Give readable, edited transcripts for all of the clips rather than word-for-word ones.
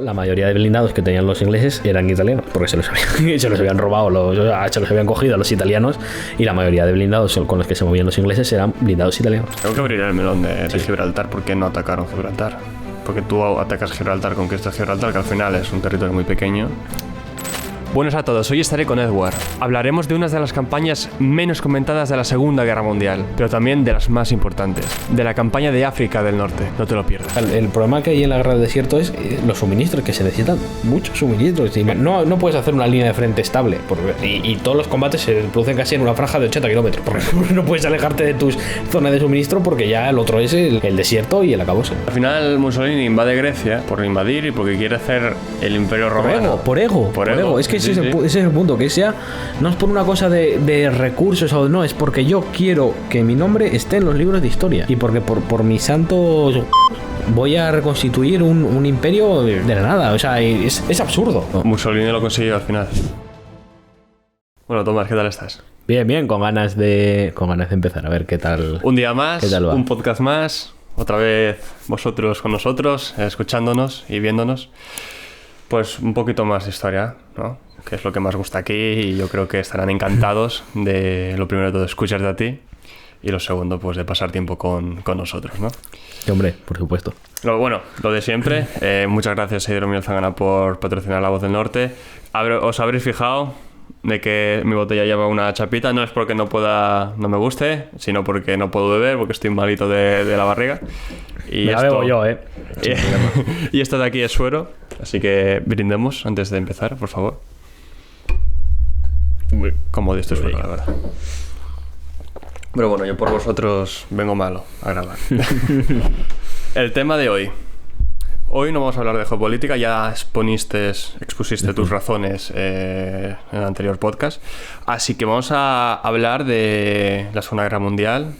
La mayoría de blindados que tenían los ingleses eran italianos, porque se los habían robado, se los habían cogido a los italianos, y la mayoría de blindados con los que se movían los ingleses eran blindados italianos. Tengo que abrir el melón de Gibraltar. ¿Por qué no atacaron Gibraltar? Porque tú atacas Gibraltar, conquistas Gibraltar, que al final es un territorio muy pequeño. Buenos a todos, hoy estaré con Edward. Hablaremos de una de las campañas menos comentadas de la Segunda Guerra Mundial, pero también de las más importantes, de la campaña de África del Norte. No te lo pierdas. El problema que hay en la guerra del desierto es los suministros, que se necesitan muchos suministros. Y no puedes hacer una línea de frente estable, y todos los combates se producen casi en una franja de 80 kilómetros. Porque no puedes alejarte de tus zonas de suministro, porque ya el otro es el desierto y el acabose. Al final Mussolini invade Grecia por invadir y porque quiere hacer el Imperio Romano. Por ego. Es que ese es el punto, que sea, no es por una cosa de recursos, o no, es porque yo quiero que mi nombre esté en los libros de historia, y porque por mis santos voy a reconstituir un imperio de la nada. O sea, es absurdo. Mussolini lo consiguió al final. Bueno, Tomás, ¿qué tal estás? Bien, con ganas de empezar, a ver qué tal. Un día más, un podcast más, otra vez vosotros con nosotros, escuchándonos y viéndonos. Pues un poquito más de historia, ¿no? Que es lo que más gusta aquí, y yo creo que estarán encantados de, lo primero de todo, escucharte a ti, y lo segundo, pues de pasar tiempo con nosotros, ¿no? Sí, hombre, por supuesto. Lo de siempre. Muchas gracias a Hidromiel Zangana por patrocinar La Voz del Norte. Os habréis fijado de que mi botella lleva una chapita. No es porque no me guste, sino porque no puedo beber, porque estoy malito de la barriga. Y la bebo yo, y esto de aquí es suero, así que brindemos antes de empezar, por favor. Como de esto es suero, la verdad. Pero bueno, yo por vosotros vengo malo a grabar. El tema de hoy. Hoy no vamos a hablar de geopolítica, ya expusiste tus razones en el anterior podcast. Así que vamos a hablar de la Segunda Guerra Mundial.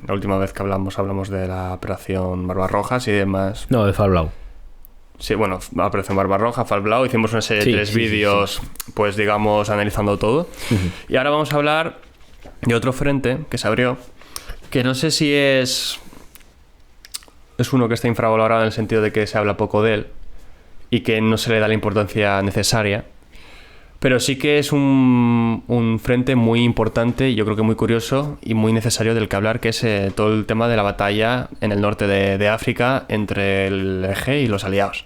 La última vez que hablamos de la Operación Barbarrojas y demás. No, de Fall Blau. Sí, bueno, la Operación Barbarroja, Fall Blau. Hicimos una serie de 3 vídeos, pues digamos, analizando todo. Y ahora vamos a hablar de otro frente que se abrió, que no sé si es uno que está infravalorado en el sentido de que se habla poco de él y que no se le da la importancia necesaria, pero sí que es un frente muy importante y yo creo que muy curioso y muy necesario del que hablar, que es todo el tema de la batalla en el norte de África entre el eje y los aliados.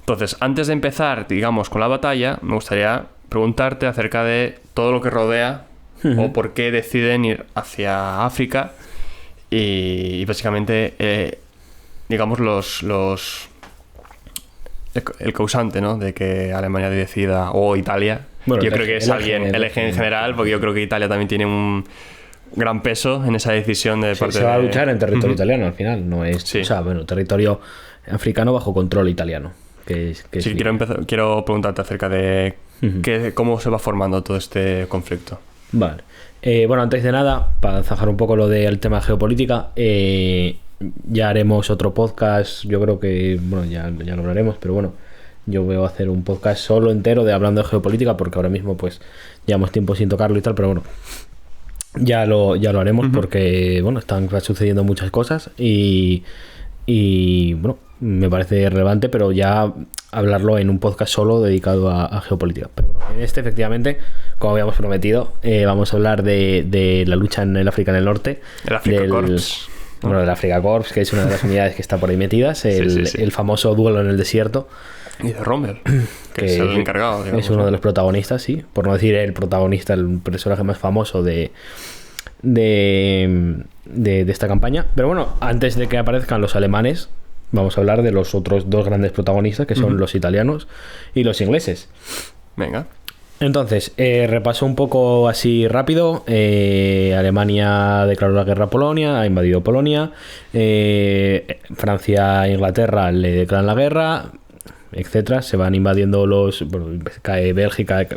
Entonces, antes de empezar, digamos, con la batalla, me gustaría preguntarte acerca de todo lo que rodea o por qué deciden ir hacia África y básicamente, digamos, el causante, ¿no?, de que Alemania decida, o Italia. Bueno, yo creo que es el eje en general, porque yo creo que Italia también tiene un gran peso en esa decisión de parte de... Se va a luchar en territorio italiano al final, no es... Sí. O sea, bueno, territorio africano bajo control italiano. Quiero preguntarte acerca de cómo se va formando todo este conflicto. Vale. Bueno, antes de nada, para zanjar un poco lo del tema de geopolítica, ya haremos otro podcast. Yo creo que, bueno, ya lo hablaremos, pero bueno, yo voy a hacer un podcast solo entero de hablando de geopolítica, porque ahora mismo pues llevamos tiempo sin tocarlo y tal, pero bueno, ya lo haremos porque, bueno, están sucediendo muchas cosas y bueno, me parece relevante, pero ya hablarlo en un podcast solo dedicado a geopolítica. Pero bueno, en este, efectivamente, como habíamos prometido, vamos a hablar de la lucha en el África del Norte. El Afrika Korps. Bueno, el Afrika Korps, que es una de las unidades que está por ahí metidas, el famoso duelo en el desierto. Y de Rommel, que es el encargado, digamos. Es uno de los protagonistas, sí, por no decir el protagonista, el personaje más famoso de esta campaña. Pero bueno, antes de que aparezcan los alemanes, vamos a hablar de los otros dos grandes protagonistas, que son los italianos y los ingleses. Venga. Entonces, repaso un poco así rápido. Alemania declaró la guerra a Polonia, ha invadido Polonia. Francia e Inglaterra le declaran la guerra, etcétera. Se van invadiendo cae Bélgica,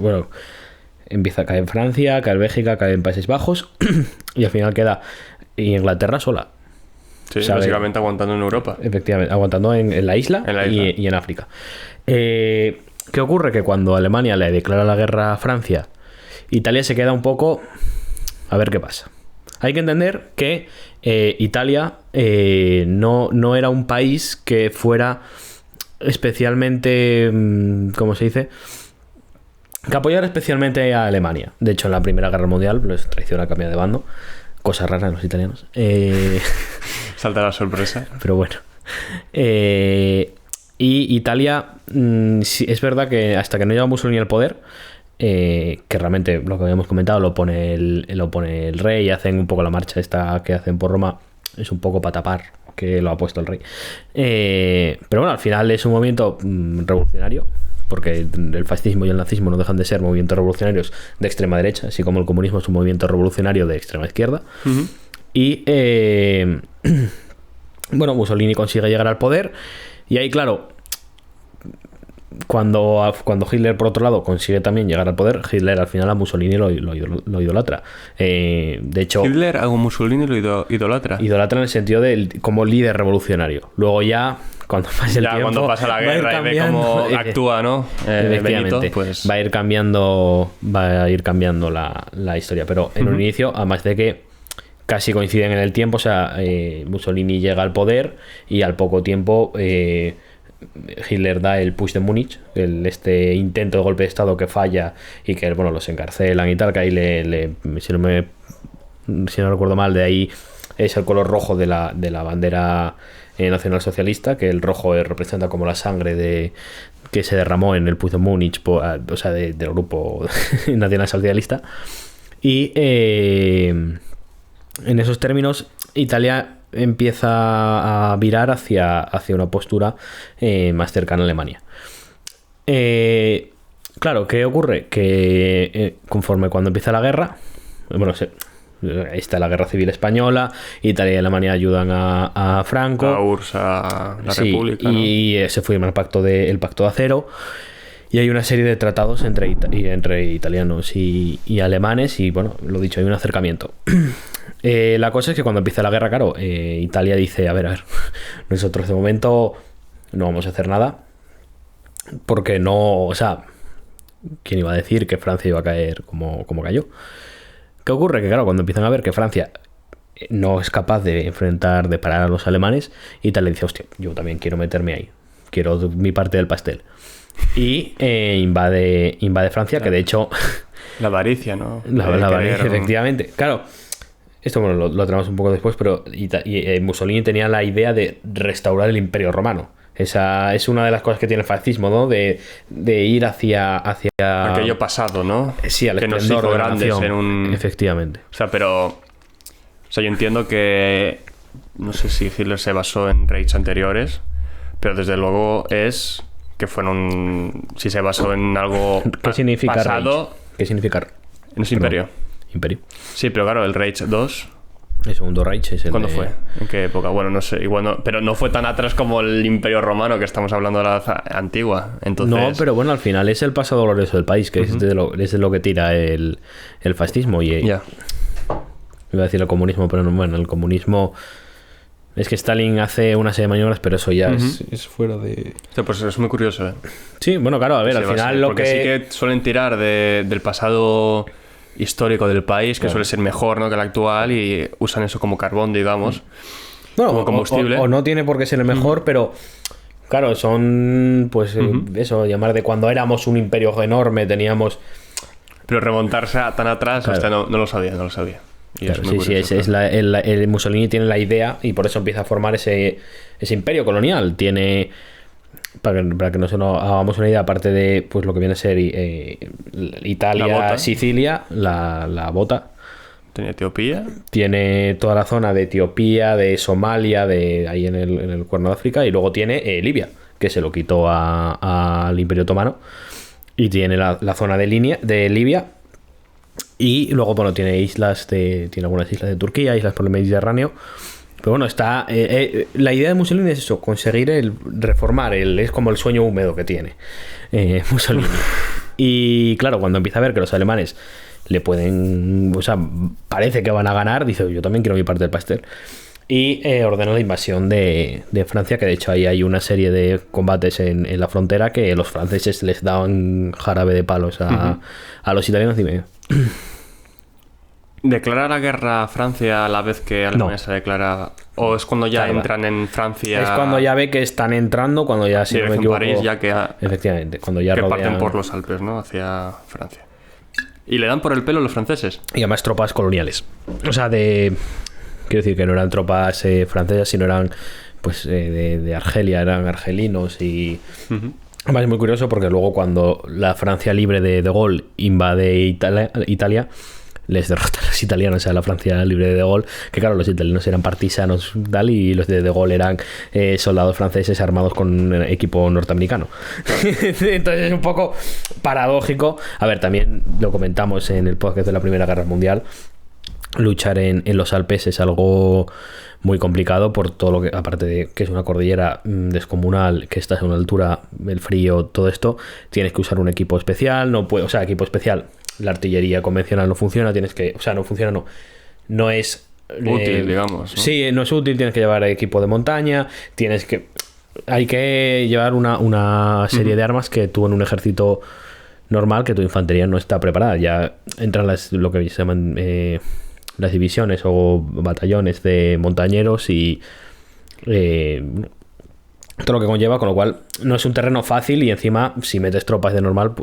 empieza a caer Francia, cae Bélgica, cae en Países Bajos y al final queda Inglaterra sola. Sí, básicamente aguantando en Europa. Efectivamente, aguantando en la isla. Y en África. ¿Qué ocurre? Que cuando Alemania le declara la guerra a Francia, Italia se queda un poco... A ver qué pasa. Hay que entender que Italia no era un país que fuera especialmente, ¿cómo se dice? Que apoyara especialmente a Alemania. De hecho, en la Primera Guerra Mundial les traiciona a cambiar de bando. Cosa rara en los italianos. Salta la sorpresa. Pero bueno. Y Italia, es verdad que hasta que no llega Mussolini al poder, que realmente lo que habíamos comentado lo pone el rey, y hacen un poco la marcha esta que hacen por Roma, es un poco para tapar que lo ha puesto el rey. Pero bueno, al final es un movimiento revolucionario, porque el fascismo y el nazismo no dejan de ser movimientos revolucionarios de extrema derecha, así como el comunismo es un movimiento revolucionario de extrema izquierda. Uh-huh. Y bueno, Mussolini consigue llegar al poder, y ahí, claro, cuando Hitler, por otro lado, consigue también llegar al poder, Hitler al final a Mussolini lo idolatra. De hecho, Hitler a Mussolini lo idolatra. Idolatra en el sentido de como líder revolucionario. Luego ya, cuando pasa el tiempo, cuando pasa la guerra y ve cómo actúa, ¿no? Efectivamente, Benito, pues va a ir cambiando la historia. Pero en un inicio, además de que casi coinciden en el tiempo, o sea, Mussolini llega al poder y al poco tiempo Hitler da el push de Múnich, este intento de golpe de estado que falla y que, bueno, los encarcelan y tal, que ahí si no recuerdo mal, de ahí es el color rojo de la bandera nacionalsocialista, que el rojo representa como la sangre que se derramó en el push de Múnich, o sea, del grupo nacionalsocialista. Y en esos términos, Italia empieza a virar hacia una postura más cercana a Alemania. Claro, ¿qué ocurre? Que conforme cuando empieza la guerra, bueno, ahí está la Guerra Civil Española, Italia y Alemania ayudan a Franco, la URSS, la República, ¿no? Y se firma el pacto de acero. Y hay una serie de tratados entre italianos y alemanes, y bueno, lo dicho, hay un acercamiento. La cosa es que cuando empieza la guerra, claro, Italia dice, a ver, nosotros de momento no vamos a hacer nada, porque no, o sea, ¿quién iba a decir que Francia iba a caer como cayó? ¿Qué ocurre? Que claro, cuando empiezan a ver que Francia no es capaz de parar a los alemanes, Italia dice, hostia, yo también quiero meterme ahí, quiero mi parte del pastel. Y invade Francia, claro. Que de hecho... La avaricia, ¿no? La avaricia, efectivamente. Claro, esto bueno, lo tenemos un poco después, pero Mussolini tenía la idea de restaurar el Imperio Romano. Esa es una de las cosas que tiene el fascismo, ¿no? De ir hacia aquello pasado, ¿no? Sí, al esplendor, que nos hizo grandes en un... Efectivamente. O sea, pero... O sea, yo entiendo que... No sé si Hitler se basó en reichs anteriores, pero desde luego es... que fueron... Si se basó en algo ¿Qué significa pasado... Reich? ¿Qué significa? No es imperio. Imperio. Sí, pero claro, el Reich 2... El segundo Reich es el ¿Cuándo fue? ¿En qué época? Bueno, no sé. Igual no, pero no fue tan atrás como el Imperio Romano, que estamos hablando de la antigua. Entonces... No, pero bueno, al final es el pasado glorioso del país, que es de lo que tira el fascismo. Y ya. Iba a decir el comunismo, pero no, bueno, el comunismo... Es que Stalin hace una serie de maniobras, pero eso ya es fuera de... O sea, pues es muy curioso, ¿eh? Sí, bueno, claro, a ver, al final lo porque sí que suelen tirar del pasado histórico del país, que claro, suele ser mejor, ¿no?, que el actual, y usan eso como carbón, digamos, bueno, como combustible. O no tiene por qué ser el mejor, pero claro, son, pues, eso, llamar de cuando éramos un imperio enorme, teníamos... Pero remontarse tan atrás, claro, hasta no lo sabía. Y claro, el Mussolini tiene la idea y por eso empieza a formar ese imperio colonial. Tiene, para que nos hagamos una idea, aparte de pues lo que viene a ser Italia, Sicilia, la bota. ¿Tiene Etiopía? Tiene toda la zona de Etiopía, de Somalia, de ahí en el Cuerno de África, y luego tiene Libia, que se lo quitó al Imperio Otomano, y tiene la zona de Libia. Y luego, bueno, tiene algunas islas de Turquía, islas por el Mediterráneo. Pero bueno, está... la idea de Mussolini es eso, conseguir reformar, es como el sueño húmedo que tiene Mussolini. Y claro, cuando empieza a ver que los alemanes le pueden... O sea, parece que van a ganar, dice, yo también quiero mi parte del pastel. Y ordena la invasión de Francia, que de hecho ahí hay una serie de combates en la frontera que los franceses les daban jarabe de palos a los italianos. Dime. ¿Declara la guerra a Francia a la vez que Alemania se declara? ¿O es cuando ya entran en Francia? Es cuando ya ve que están entrando, cuando ya si no me equivoco, París, ya que efectivamente, cuando ya que rodean... parten por los Alpes, ¿no? Hacia Francia. Y le dan por el pelo los franceses. Y además tropas coloniales. O sea, quiero decir que no eran tropas francesas, sino eran pues de Argelia, eran argelinos y... Además es muy curioso porque luego cuando la Francia libre de Gaulle invade Italia, les derrotan los italianos, o sea, la Francia libre de Gaulle, que claro, los italianos eran partisanos tal, y los de Gaulle eran soldados franceses armados con equipo norteamericano. Entonces es un poco paradójico. A ver, también lo comentamos en el podcast de la Primera Guerra Mundial, luchar en los Alpes es algo muy complicado por todo lo que, aparte de que es una cordillera descomunal, que estás a una altura, el frío, todo esto, tienes que usar un equipo especial, o sea, equipo especial. La artillería convencional no funciona, no es útil, digamos, ¿no? Sí, no es útil, tienes que llevar equipo de montaña, hay que llevar una serie de armas que tú en un ejército normal, que tu infantería no está preparada. Ya entran lo que se llaman las divisiones o batallones de montañeros y todo lo que conlleva, con lo cual no es un terreno fácil, y encima si metes tropas de normal,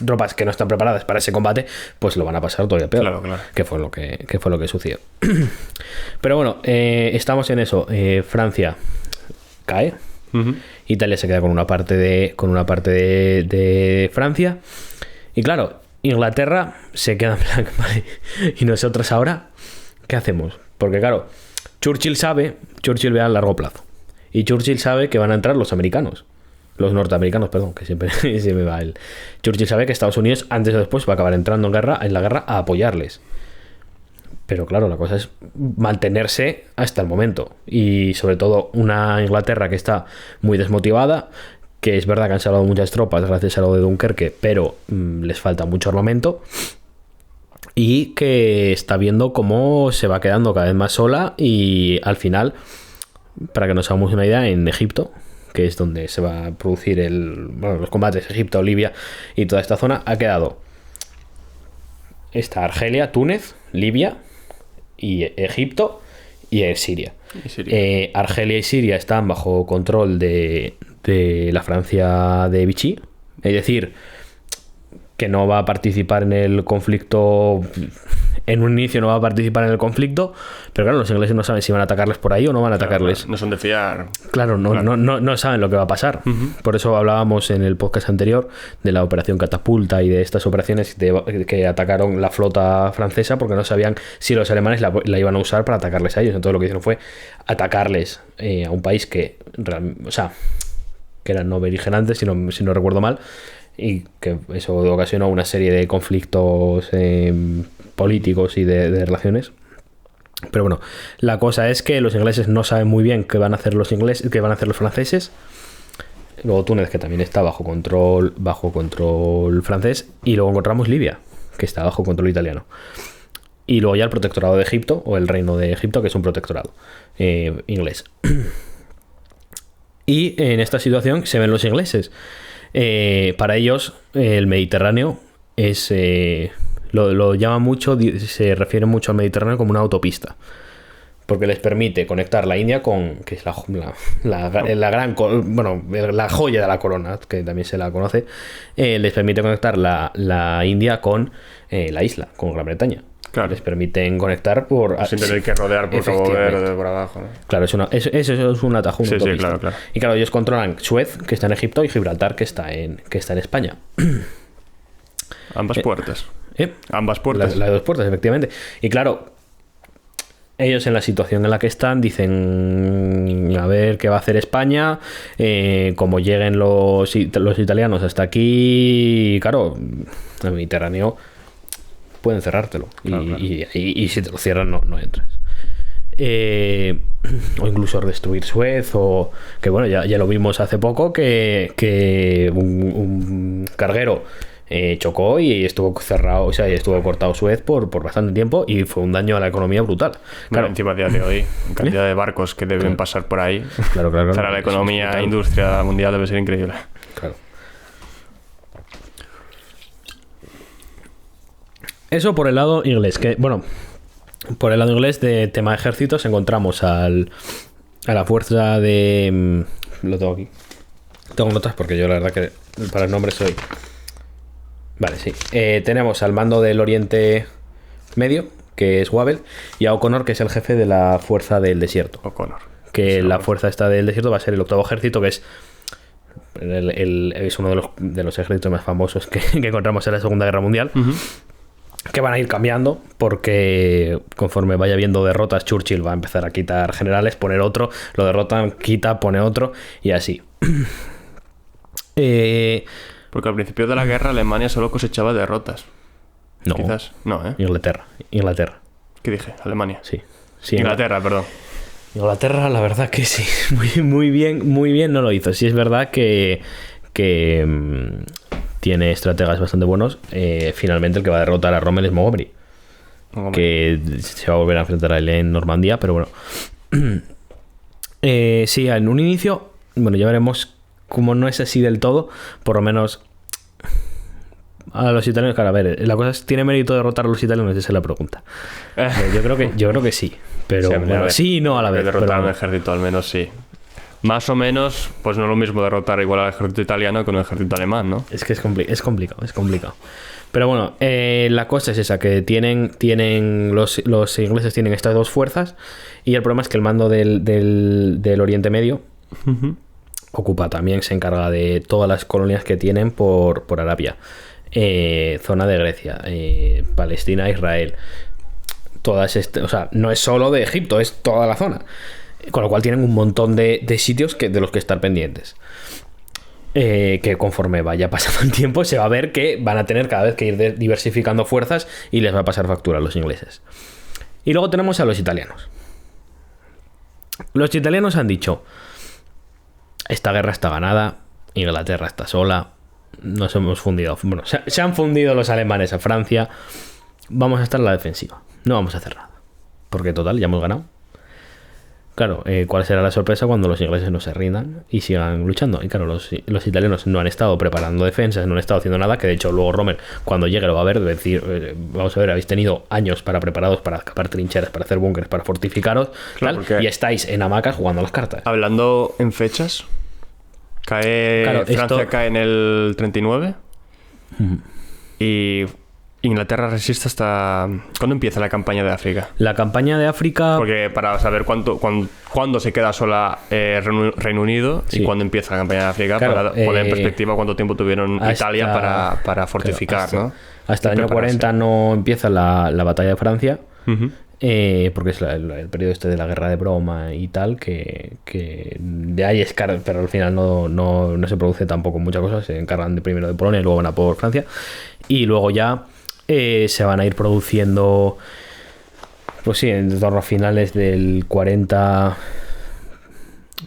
tropas que no están preparadas para ese combate, pues lo van a pasar todavía peor. Claro. Que fue lo que sucedió. Pero bueno, estamos en eso. Francia cae. Italia se queda con una parte de Francia, y claro, Inglaterra se queda en plan, vale, y nosotros ahora ¿qué hacemos? Porque claro, Churchill ve a largo plazo. Y Churchill sabe que van a entrar los norteamericanos, perdón, que siempre se me va el... Churchill sabe que Estados Unidos antes o después va a acabar entrando en la guerra a apoyarles. Pero claro, la cosa es mantenerse hasta el momento. Y sobre todo una Inglaterra que está muy desmotivada, que es verdad que han salvado muchas tropas gracias a lo de Dunkerque, pero les falta mucho armamento. Y que está viendo cómo se va quedando cada vez más sola, y al final... Para que nos hagamos una idea, en Egipto, que es donde se va a producir los combates, Egipto, Libia y toda esta zona, ha quedado Argelia, Túnez, Libia y Egipto y Siria. Argelia y Siria están bajo control de la Francia de Vichy, es decir, que no va a participar en el conflicto. En un inicio no va a participar en el conflicto, pero claro, los ingleses no saben si van a atacarles por ahí o no van a atacarles. No son de fiar. Claro, no saben lo que va a pasar. Por eso hablábamos en el podcast anterior de la operación Catapulta y de estas operaciones que atacaron la flota francesa, porque no sabían si los alemanes la iban a usar para atacarles a ellos. Entonces lo que hicieron fue atacarles a un país que eran no beligerantes, si no recuerdo mal, y que eso ocasionó una serie de conflictos políticos y de relaciones. Pero bueno, la cosa es que los ingleses no saben muy bien qué van a hacer los franceses. Luego Túnez, que también está bajo control francés, y luego encontramos Libia, que está bajo control italiano. Y luego ya el protectorado de Egipto, o el reino de Egipto, que es un protectorado inglés. Y en esta situación se ven los ingleses. Para ellos el Mediterráneo es lo llaman mucho, se refiere mucho al Mediterráneo como una autopista, porque les permite conectar la India que es la joya de la corona, que también se la conoce. Les permite conectar la India con la isla, con Gran Bretaña. Claro. Les permiten conectar sin tener que rodear por Cabo Verde por abajo, ¿no? Claro, eso es un atajo, una autopista. Sí, claro. Y claro, ellos controlan Suez, que está en Egipto, y Gibraltar, que está en España. Ambas puertas. Ambas puertas. Las dos puertas, efectivamente. Y claro, ellos en la situación en la que están dicen, a ver qué va a hacer España, como lleguen los italianos hasta aquí, claro, el Mediterráneo pueden cerrártelo, claro. Y si te lo cierran no entras. O incluso destruir Suez, o que bueno, ya lo vimos hace poco, que un carguero chocó y estuvo cerrado, o sea, y estuvo cortado Suez por bastante tiempo, y fue un daño a la economía brutal. Claro, encima a día de hoy, cantidad de barcos que deben pasar por ahí. Claro. Para la economía e industria mundial debe ser increíble. Claro. Eso por el lado inglés, que bueno, Por el lado inglés, de tema de ejércitos, encontramos a la fuerza de... Lo tengo aquí. Tengo notas porque yo la verdad que para el nombre soy... Vale, sí. Tenemos al mando del Oriente Medio, que es Wavell, y a O'Connor, que es el jefe de la fuerza del desierto. O'Connor. Que sí, la fuerza esta del desierto va a ser el 8º ejército, que es es uno de los ejércitos más famosos que encontramos en la Segunda Guerra Mundial. Uh-huh. Que van a ir cambiando porque conforme vaya viendo derrotas, Churchill va a empezar a quitar generales, poner otro, lo derrotan, quita, pone otro y así. Porque al principio de la guerra Alemania solo cosechaba derrotas. No. Quizás. No, ¿eh? Inglaterra. ¿Qué dije? Alemania. Sí. Inglaterra, perdón. Inglaterra, la verdad que sí. Muy bien no lo hizo. Sí es verdad que tiene estrategas bastante buenos. Finalmente el que va a derrotar a Rommel es Montgomery. Que se va a volver a enfrentar a él en Normandía, pero bueno. Sí, en un inicio, bueno, ya veremos cómo no es así del todo. Por lo menos a los italianos, claro, a ver, la cosa es, ¿tiene mérito derrotar a los italianos? Esa es la pregunta. Yo creo que sí. Pero sí, bueno, sí y no a la vez. Derrotar a un ejército al menos sí. Más o menos, pues no es lo mismo derrotar igual al ejército italiano que un ejército alemán, ¿no? Es que es complicado. Pero bueno, la cosa es esa, que tienen los ingleses tienen estas dos fuerzas y el problema es que el mando del Oriente Medio uh-huh. ocupa también, se encarga de todas las colonias que tienen por Arabia, zona de Grecia, Palestina, Israel, todas o sea, no es solo de Egipto, es toda la zona. Con lo cual tienen un montón de sitios de los que estar pendientes. Que conforme vaya pasando el tiempo se va a ver que van a tener cada vez que ir diversificando fuerzas y les va a pasar factura a los ingleses. Y luego tenemos a los italianos. Los italianos han dicho: esta guerra está ganada, Inglaterra está sola, nos hemos fundido. Bueno, se han fundido los alemanes a Francia, vamos a estar en la defensiva, no vamos a hacer nada. Porque total, ya hemos ganado. Claro, ¿cuál será la sorpresa cuando los ingleses no se rindan y sigan luchando? Y claro, los italianos no han estado preparando defensas, no han estado haciendo nada, que de hecho luego Rommel, cuando llegue, lo va a ver, decir, vamos a ver, habéis tenido años preparados para escapar trincheras, para hacer búnkeres, para fortificaros, claro, y estáis en hamacas jugando las cartas. Hablando en fechas, Francia cae en el 39 y Inglaterra resiste hasta... ¿Cuándo empieza la campaña de África? La campaña de África... Porque para saber cuándo se queda sola Reino Unido y cuándo empieza la campaña de África, claro, para poner en perspectiva cuánto tiempo tuvieron Italia para fortificar, claro, ¿no? Hasta el año 40 no empieza la batalla de Francia, uh-huh. Porque es el periodo de la guerra de broma y tal, que de ahí es pero al final no se produce tampoco mucha cosa. Se encargan primero de Polonia y luego van a por Francia. Y luego ya... se van a ir produciendo, pues sí, en torno a finales del 40.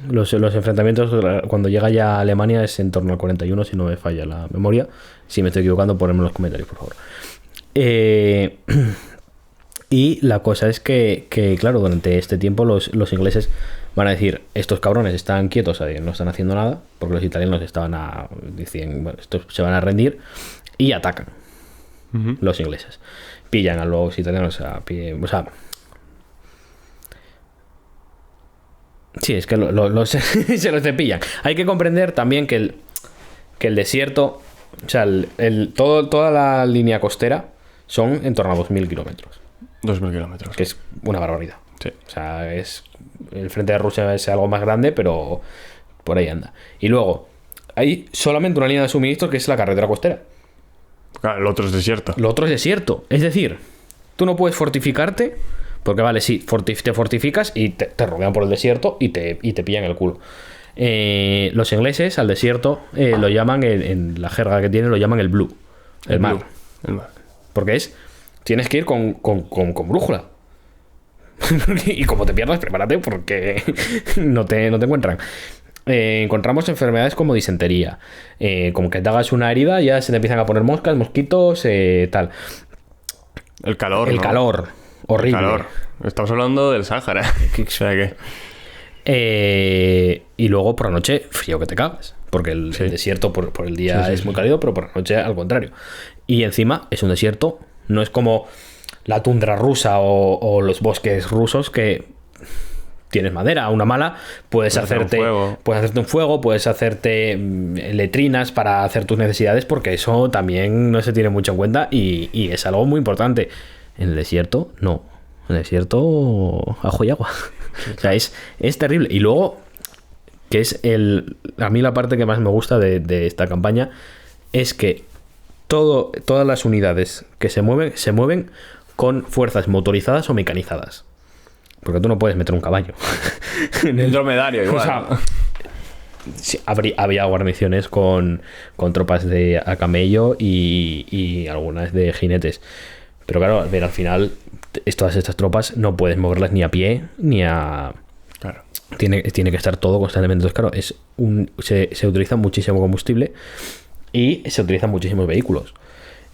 Los enfrentamientos, cuando llega ya a Alemania, es en torno al 41, si no me falla la memoria. Si me estoy equivocando, ponedme en los comentarios, por favor. Y la cosa es que claro, durante este tiempo los ingleses van a decir: estos cabrones están quietos, no están haciendo nada, porque los italianos dicen, bueno, estos se van a rendir, y atacan. Uh-huh. Los ingleses pillan a los italianos a pie, o sea, sí, es que se los cepillan. Hay que comprender también que el desierto, o sea, toda la línea costera son en torno a 2.000 kilómetros. 2.000 kilómetros. Que es una barbaridad. Sí. O sea, el frente de Rusia es algo más grande, pero por ahí anda. Y luego hay solamente una línea de suministro, que es la carretera costera. Claro, el otro es desierto. Lo otro es desierto. Es decir, tú no puedes fortificarte, porque vale, sí, te fortificas y te rodean por el desierto y te pillan el culo. Los ingleses al desierto lo llaman, en la jerga que tienen, lo llaman el blue. El mar. El mar. Porque tienes que ir con brújula. Y como te pierdas, prepárate porque no te encuentran. Encontramos enfermedades como disentería, como que te hagas una herida ya se te empiezan a poner moscas, mosquitos, tal. El calor, el calor, horrible. El calor. Estamos hablando del Sáhara. O sea que... y luego por la noche frío que te cagas, porque el desierto por el día es muy cálido, pero por la noche al contrario. Y encima es un desierto, no es como la tundra rusa o los bosques rusos que tienes madera, una mala, puedes hacerte un fuego, puedes hacerte letrinas para hacer tus necesidades, porque eso también no se tiene mucho en cuenta y es algo muy importante. En el desierto, no. En el desierto, ajo y agua. O sea, es terrible. Y luego, que es a mí la parte que más me gusta de esta campaña, es que todas las unidades que se mueven con fuerzas motorizadas o mecanizadas. Porque tú no puedes meter un caballo. En el dromedario igual. O sea, sí, había guarniciones con tropas a camello y algunas de jinetes. Pero claro, a ver, al final todas estas tropas no puedes moverlas ni a pie ni a... Claro. Tiene que estar todo constantemente. Entonces, claro, se utiliza muchísimo combustible y se utilizan muchísimos vehículos.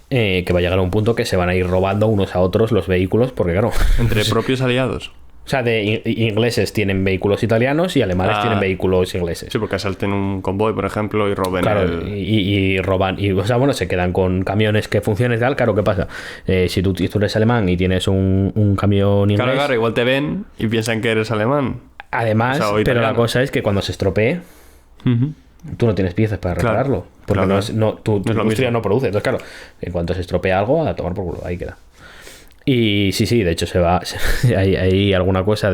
Que va a llegar a un punto que se van a ir robando unos a otros los vehículos, porque claro... Entre propios aliados. O sea, ingleses tienen vehículos italianos y alemanes tienen vehículos ingleses. Sí, porque asalten un convoy, por ejemplo, y roben. Claro, y roban. Y, o sea, bueno, se quedan con camiones que funcionen y tal. Claro, ¿qué pasa? Si tú eres alemán y tienes un camión inglés... Claro, igual te ven y piensan que eres alemán. Además, o sea, pero la cosa es que cuando se estropee, tú no tienes piezas para repararlo. Porque tu industria no produce. Entonces, claro, en cuanto se estropea algo, a tomar por culo, ahí queda. Y sí, de hecho hay alguna cosa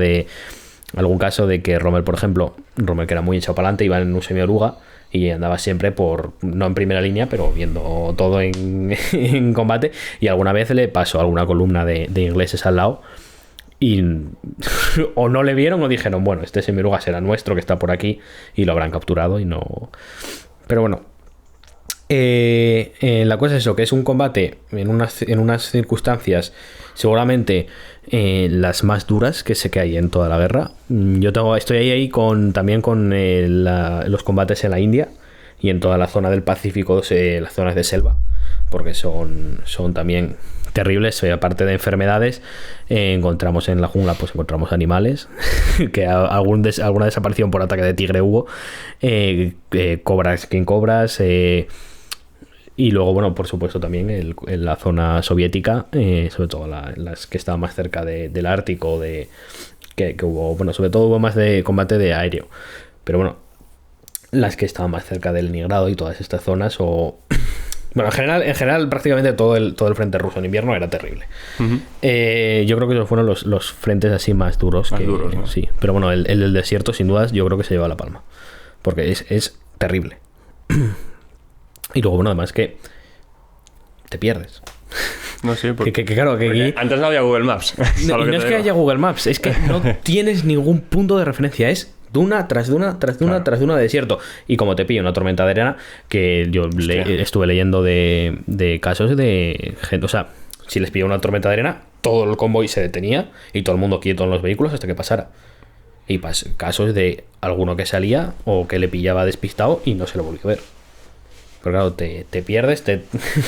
algún caso de que Rommel, por ejemplo, que era muy echado para adelante, iba en un semi-oruga y andaba siempre no en primera línea, pero viendo todo en combate, y alguna vez le pasó alguna columna de ingleses al lado y o no le vieron o dijeron, bueno, este semi-oruga será nuestro, que está por aquí, y lo habrán capturado y no... Pero bueno, la cosa es eso, que es un combate en unas circunstancias seguramente las más duras que hay en toda la guerra. Estoy ahí también con los combates en la India y en toda la zona del Pacífico, las zonas de selva, porque son también terribles. Aparte de enfermedades, encontramos en la jungla, pues encontramos animales que alguna desaparición por ataque de tigre hubo, cobras, y luego, bueno, por supuesto también en la zona soviética, sobre todo las que estaban más cerca del Ártico, que hubo, bueno, sobre todo hubo más de combate de aéreo, pero bueno, las que estaban más cerca del Leningrado y todas estas zonas, bueno, en general prácticamente todo el frente ruso en invierno era terrible. Yo creo que esos fueron los frentes así más duros. ¿No? Sí, pero bueno, el del desierto sin dudas yo creo que se lleva la palma, porque es terrible. Y luego, bueno, además que te pierdes. No sé, porque claro, que aquí... antes no había Google Maps. No es que haya Google Maps, es que no tienes ningún punto de referencia. Es duna tras duna tras duna tras duna de desierto. Y como te pilla una tormenta de arena, que yo estuve leyendo de casos de gente... O sea, si les pilla una tormenta de arena, todo el convoy se detenía y todo el mundo quieto en los vehículos hasta que pasara. Y casos de alguno que salía o que le pillaba despistado y no se lo volvió a ver. Pero claro, te pierdes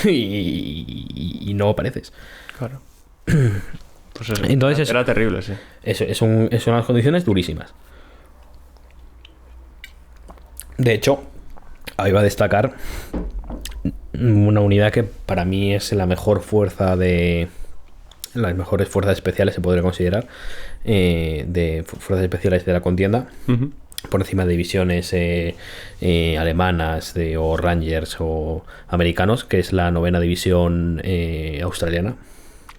y no apareces. Claro. Pues eso, entonces era terrible, sí. Son unas condiciones durísimas. De hecho, ahí va a destacar una unidad que para mí es la mejor fuerza las mejores fuerzas especiales, se podría considerar, de fuerzas especiales de la contienda. Por encima de divisiones alemanas o Rangers o americanos, que es la 9ª división australiana.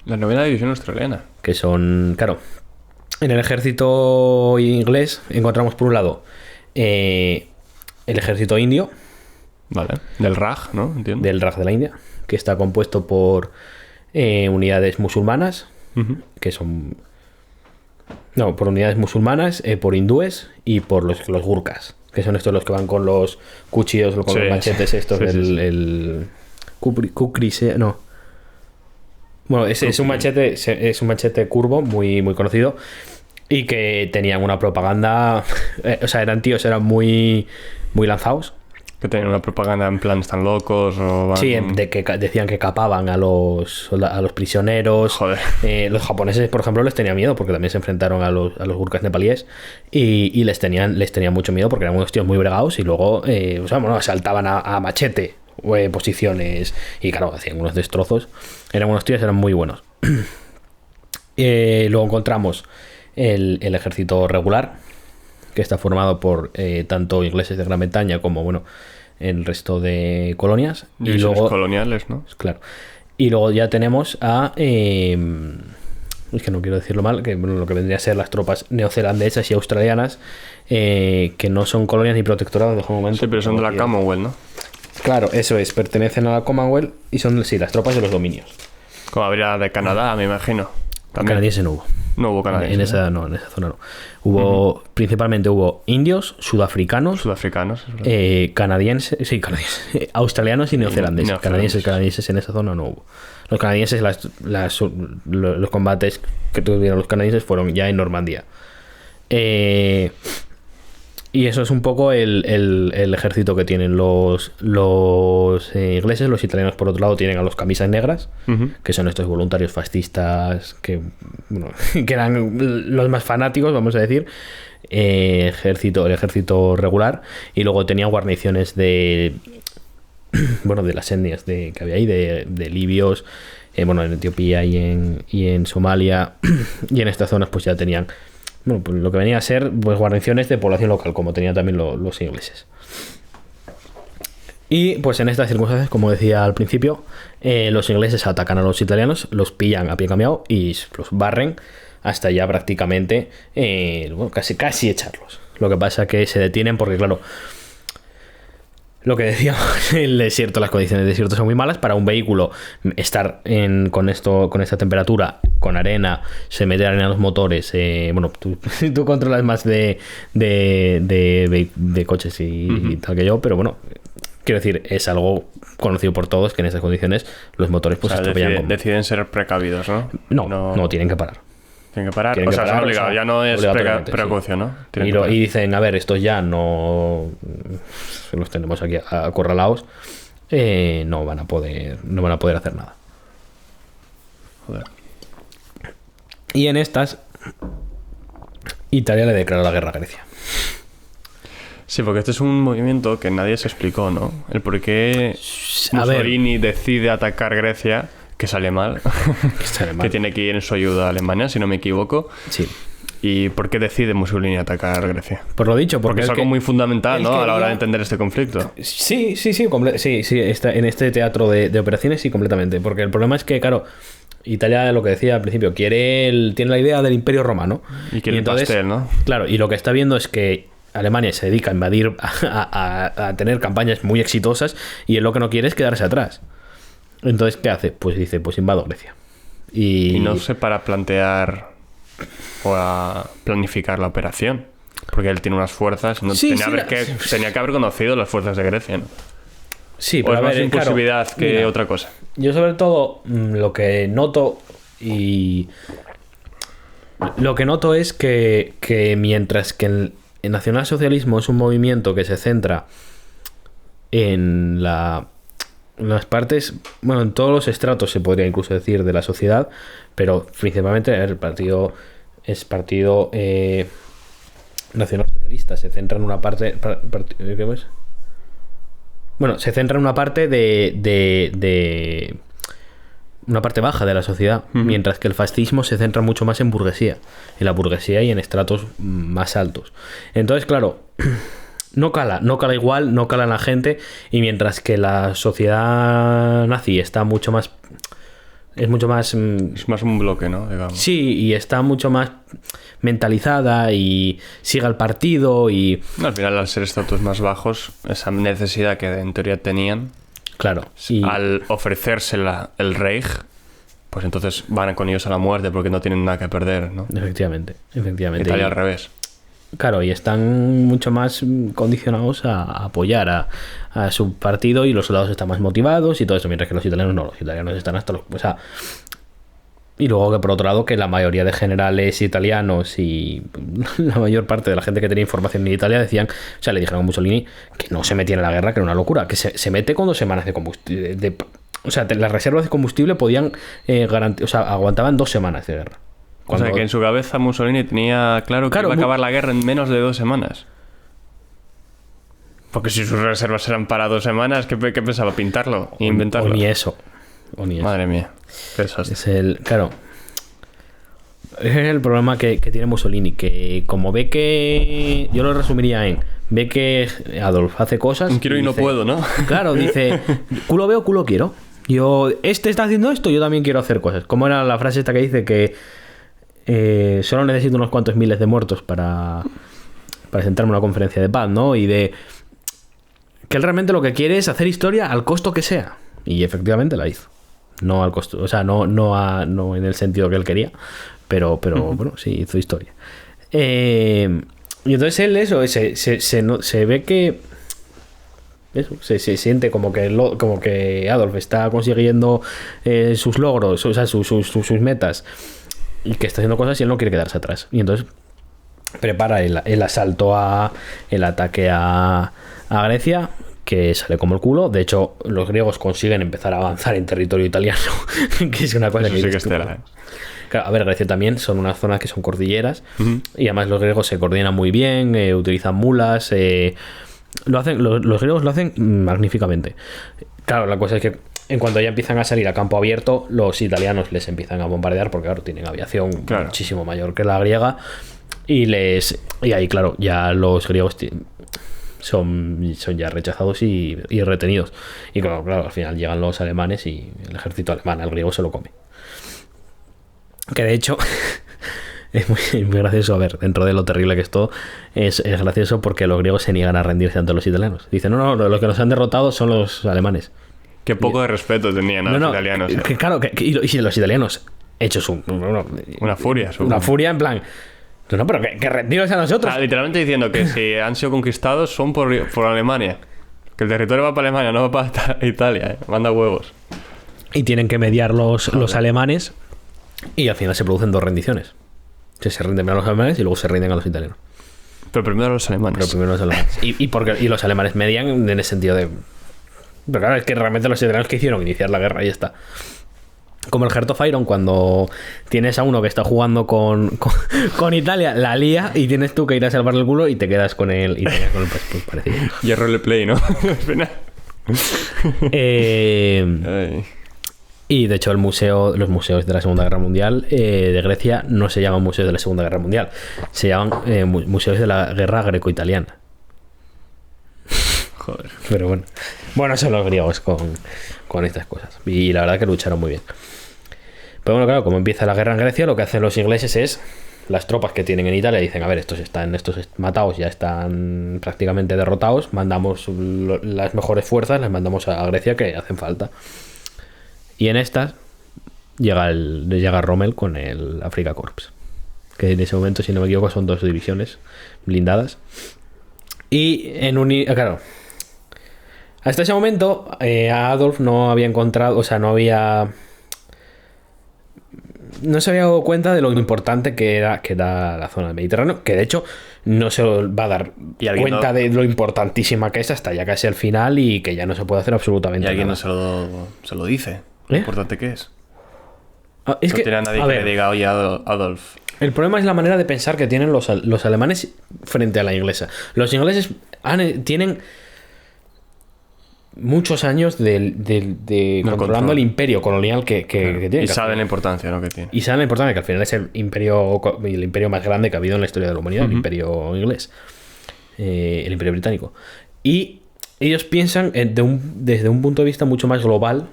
La 9ª división australiana. Que son, claro, en el ejército inglés encontramos por un lado el ejército indio. Vale, del Raj, ¿no? Entiendo. Del Raj de la India, que está compuesto por unidades musulmanas, que son... No, por unidades musulmanas, por hindúes y por los gurkas, que son estos los que van con los cuchillos o con los machetes estos el kukri, no. Bueno, es un machete curvo muy, muy conocido y que tenían una propaganda, o sea, eran muy, muy lanzados. Que tenían una propaganda en plan están locos o... Sí, de que decían que capaban a los prisioneros. Joder. Los japoneses, por ejemplo, les tenía miedo porque también se enfrentaron a los gurkas nepalíes y les tenían mucho miedo porque eran unos tíos muy bregados y luego asaltaban a machete posiciones y claro, hacían unos destrozos. Eran muy buenos. Luego encontramos el ejército regular, que está formado por tanto ingleses de Gran Bretaña como, bueno, el resto de colonias. Y luego coloniales, ¿no? Claro. Y luego ya tenemos a... es que no quiero decirlo mal, que bueno, lo que vendría a ser las tropas neozelandesas y australianas, que no son colonias ni protectorados de momento. Sí, pero son de la Commonwealth, ¿no? Claro, eso es, pertenecen a la Commonwealth y son, sí, las tropas de los dominios. Como habría de Canadá, me imagino. Canadiense no hubo. No hubo canadienses. En esa zona no. Hubo, principalmente hubo indios, sudafricanos, canadienses, australianos y neozelandeses. Canadienses en esa zona no hubo. Los canadienses, los combates que tuvieron los canadienses fueron ya en Normandía. Y eso es un poco el ejército que tienen los ingleses. Los italianos, por otro lado, tienen a los camisas negras, que son estos voluntarios fascistas que, bueno, que eran los más fanáticos, vamos a decir. El ejército regular. Y luego tenía guarniciones de las etnias que había ahí, de libios, en Etiopía y en Somalia. Y en estas zonas pues ya tenían, bueno, pues lo que venía a ser pues guarniciones de población local, como tenían también los ingleses. Y pues en estas circunstancias, como decía al principio, los ingleses atacan a los italianos, los pillan a pie cambiado y los barren hasta ya prácticamente casi echarlos. Lo que pasa que se detienen porque, claro, lo que decíamos, el desierto, las condiciones del desierto son muy malas. Para un vehículo estar con esta temperatura, con arena, se mete arena en los motores. Tú controlas más de coches y tal que yo, pero bueno, quiero decir, es algo conocido por todos que en esas condiciones los motores pues se estropean. Deciden ser precavidos, ¿no? No, tienen que parar. Tienen que parar, es obligado, ya no es precaución, ¿no? Y dicen, a ver, estos ya no los tenemos aquí acorralados, no van a poder hacer nada. Joder. Y en estas, Italia le declara la guerra a Grecia. Sí, porque este es un movimiento que nadie se explicó, ¿no? El por qué Mussolini decide atacar Grecia, que sale mal, que tiene que ir en su ayuda a Alemania, si no me equivoco. Sí. ¿Y por qué decide Mussolini atacar Grecia? Por lo dicho, porque es algo muy fundamental, ¿no? A la hora de entender este conflicto. Sí, en este teatro de operaciones sí, completamente. Porque el problema es que, claro, Italia, lo que decía al principio, tiene la idea del Imperio Romano. Y quiere entonces, el pastel, ¿no? Claro, y lo que está viendo es que Alemania se dedica a invadir, a tener campañas muy exitosas, y él lo que no quiere es quedarse atrás. Entonces, ¿qué hace? Pues dice, pues invado Grecia. Y no sé, para plantear o a planificar la operación. Porque él tiene unas fuerzas. Tenía que haber conocido las fuerzas de Grecia, ¿no? Sí, pero es más impulsividad que otra cosa. Yo sobre todo lo que noto es que mientras que el nacionalsocialismo es un movimiento que se centra en las partes, bueno, en todos los estratos se podría incluso decir de la sociedad, pero principalmente el partido es partido nacionalsocialista, se centra en una parte ¿qué más? Bueno, se centra en una parte de una parte baja de la sociedad, mientras que el fascismo se centra mucho más en burguesía, en la burguesía y en estratos más altos. Entonces, claro, no cala igual, no cala en la gente, y mientras que la sociedad nazi está mucho más... Es más un bloque, ¿no? Digamos. Sí, y está mucho más mentalizada y sigue al partido y... No, al final, al ser estatus más bajos, esa necesidad que en teoría tenían, claro, al ofrecérsela el Reich, pues entonces van con ellos a la muerte porque no tienen nada que perder, ¿no? Efectivamente. Italia al revés. Claro, y están mucho más condicionados a apoyar a su partido, y los soldados están más motivados y todo eso, mientras que los italianos no, los italianos están hasta los... O sea, y luego que por otro lado que la mayoría de generales italianos y la mayor parte de la gente que tenía información en Italia decían, o sea, le dijeron a Mussolini que no se metiera en la guerra, que era una locura, que se mete con 2 semanas de combustible, o sea, las reservas de combustible podían aguantaban 2 semanas de guerra. O sea, que en su cabeza Mussolini tenía claro que iba a acabar la guerra en menos de 2 semanas. Porque si sus reservas eran para 2 semanas, ¿qué pensaba? ¿Pintarlo? ¿Inventarlo? O ni eso. Madre mía. Qué desastre. Claro. Es el problema que tiene Mussolini, que como ve que... Yo lo resumiría en... Ve que Adolf hace cosas... Quiero y no puedo, ¿no? Claro, dice... Culo veo, culo quiero. Yo... Este está haciendo esto, yo también quiero hacer cosas. Como era la frase esta que dice que... solo necesito unos cuantos miles de muertos para sentarme en una conferencia de paz, ¿no? Y de... Que él realmente lo que quiere es hacer historia al costo que sea. Y efectivamente la hizo. No al costo... O sea, no en el sentido que él quería... Pero bueno, sí, hizo historia. Y entonces él se ve que eso, se siente como que Adolf está consiguiendo sus logros, o sea, sus metas, y que está haciendo cosas y él no quiere quedarse atrás. Y entonces prepara el asalto el ataque a Grecia, que sale como el culo. De hecho, los griegos consiguen empezar a avanzar en territorio italiano, que es una cosa eso que... sí que es tela, Claro, a ver, Grecia también son unas zonas que son cordilleras, y además los griegos se coordinan muy bien, utilizan mulas, los griegos lo hacen magníficamente. Claro, la cosa es que en cuanto ya empiezan a salir a campo abierto, los italianos les empiezan a bombardear porque, claro, tienen aviación muchísimo mayor que la griega, y ahí, claro, ya los griegos son ya rechazados y retenidos. Y claro, al final llegan los alemanes y el ejército alemán al griego se lo come. Que de hecho es muy gracioso. A ver, dentro de lo terrible que es todo, es gracioso porque los griegos se niegan a rendirse ante los italianos. Dicen, no, los que nos han derrotado son los alemanes. Qué poco de respeto tenían a los italianos. Que claro, y los italianos hechos una furia. Una furia en plan... No, pero que rendiros a nosotros. Literalmente diciendo que si han sido conquistados son por Alemania. Que el territorio va para Alemania, no va para Italia. Manda huevos. Y tienen que mediar los alemanes. Y al final se producen dos rendiciones. Se rinden a los alemanes y luego se rinden a los italianos. Pero primero los alemanes. Y los alemanes median en el sentido de... Pero claro, es que realmente los italianos que hicieron iniciar la guerra y ya está. Como el Heart of Iron, cuando tienes a uno que está jugando con Italia, la lía, y tienes tú que ir a salvarle el culo y te quedas con él. Y te quedas con el pues parecido. Y el roleplay, ¿no? Al final. Y de hecho los museos de la Segunda Guerra Mundial de Grecia no se llaman museos de la Segunda Guerra Mundial, se llaman museos de la guerra greco-italiana. Joder. Pero bueno, son los griegos con estas cosas. Y la verdad que lucharon muy bien. Pero bueno, claro, como empieza la guerra en Grecia, lo que hacen los ingleses es... Las tropas que tienen en Italia dicen, a ver, estos matados, ya están prácticamente derrotados, mandamos las mejores fuerzas, las mandamos a Grecia, que hacen falta. Y en estas llega Rommel con el Afrika Korps, que en ese momento, si no me equivoco, son 2 divisiones blindadas. Y claro, hasta ese momento Adolf no había encontrado, o sea, no se había dado cuenta de lo importante que era la zona del Mediterráneo, que de hecho no se va a dar cuenta de lo importantísima que es hasta ya casi al final, y que ya no se puede hacer absolutamente nada. Y alguien no se lo dice. Lo importante que es. Es no que, tiene a nadie que le diga, oye, Adolf. El problema es la manera de pensar que tienen los alemanes frente a la inglesa. Los ingleses tienen muchos años de controlando el imperio colonial que tienen. Y saben la importancia, ¿no? Que tiene. Y saben la importancia, que al final es el imperio más grande que ha habido en la historia de la humanidad, el imperio inglés, el imperio británico. Y ellos piensan desde un punto de vista mucho más global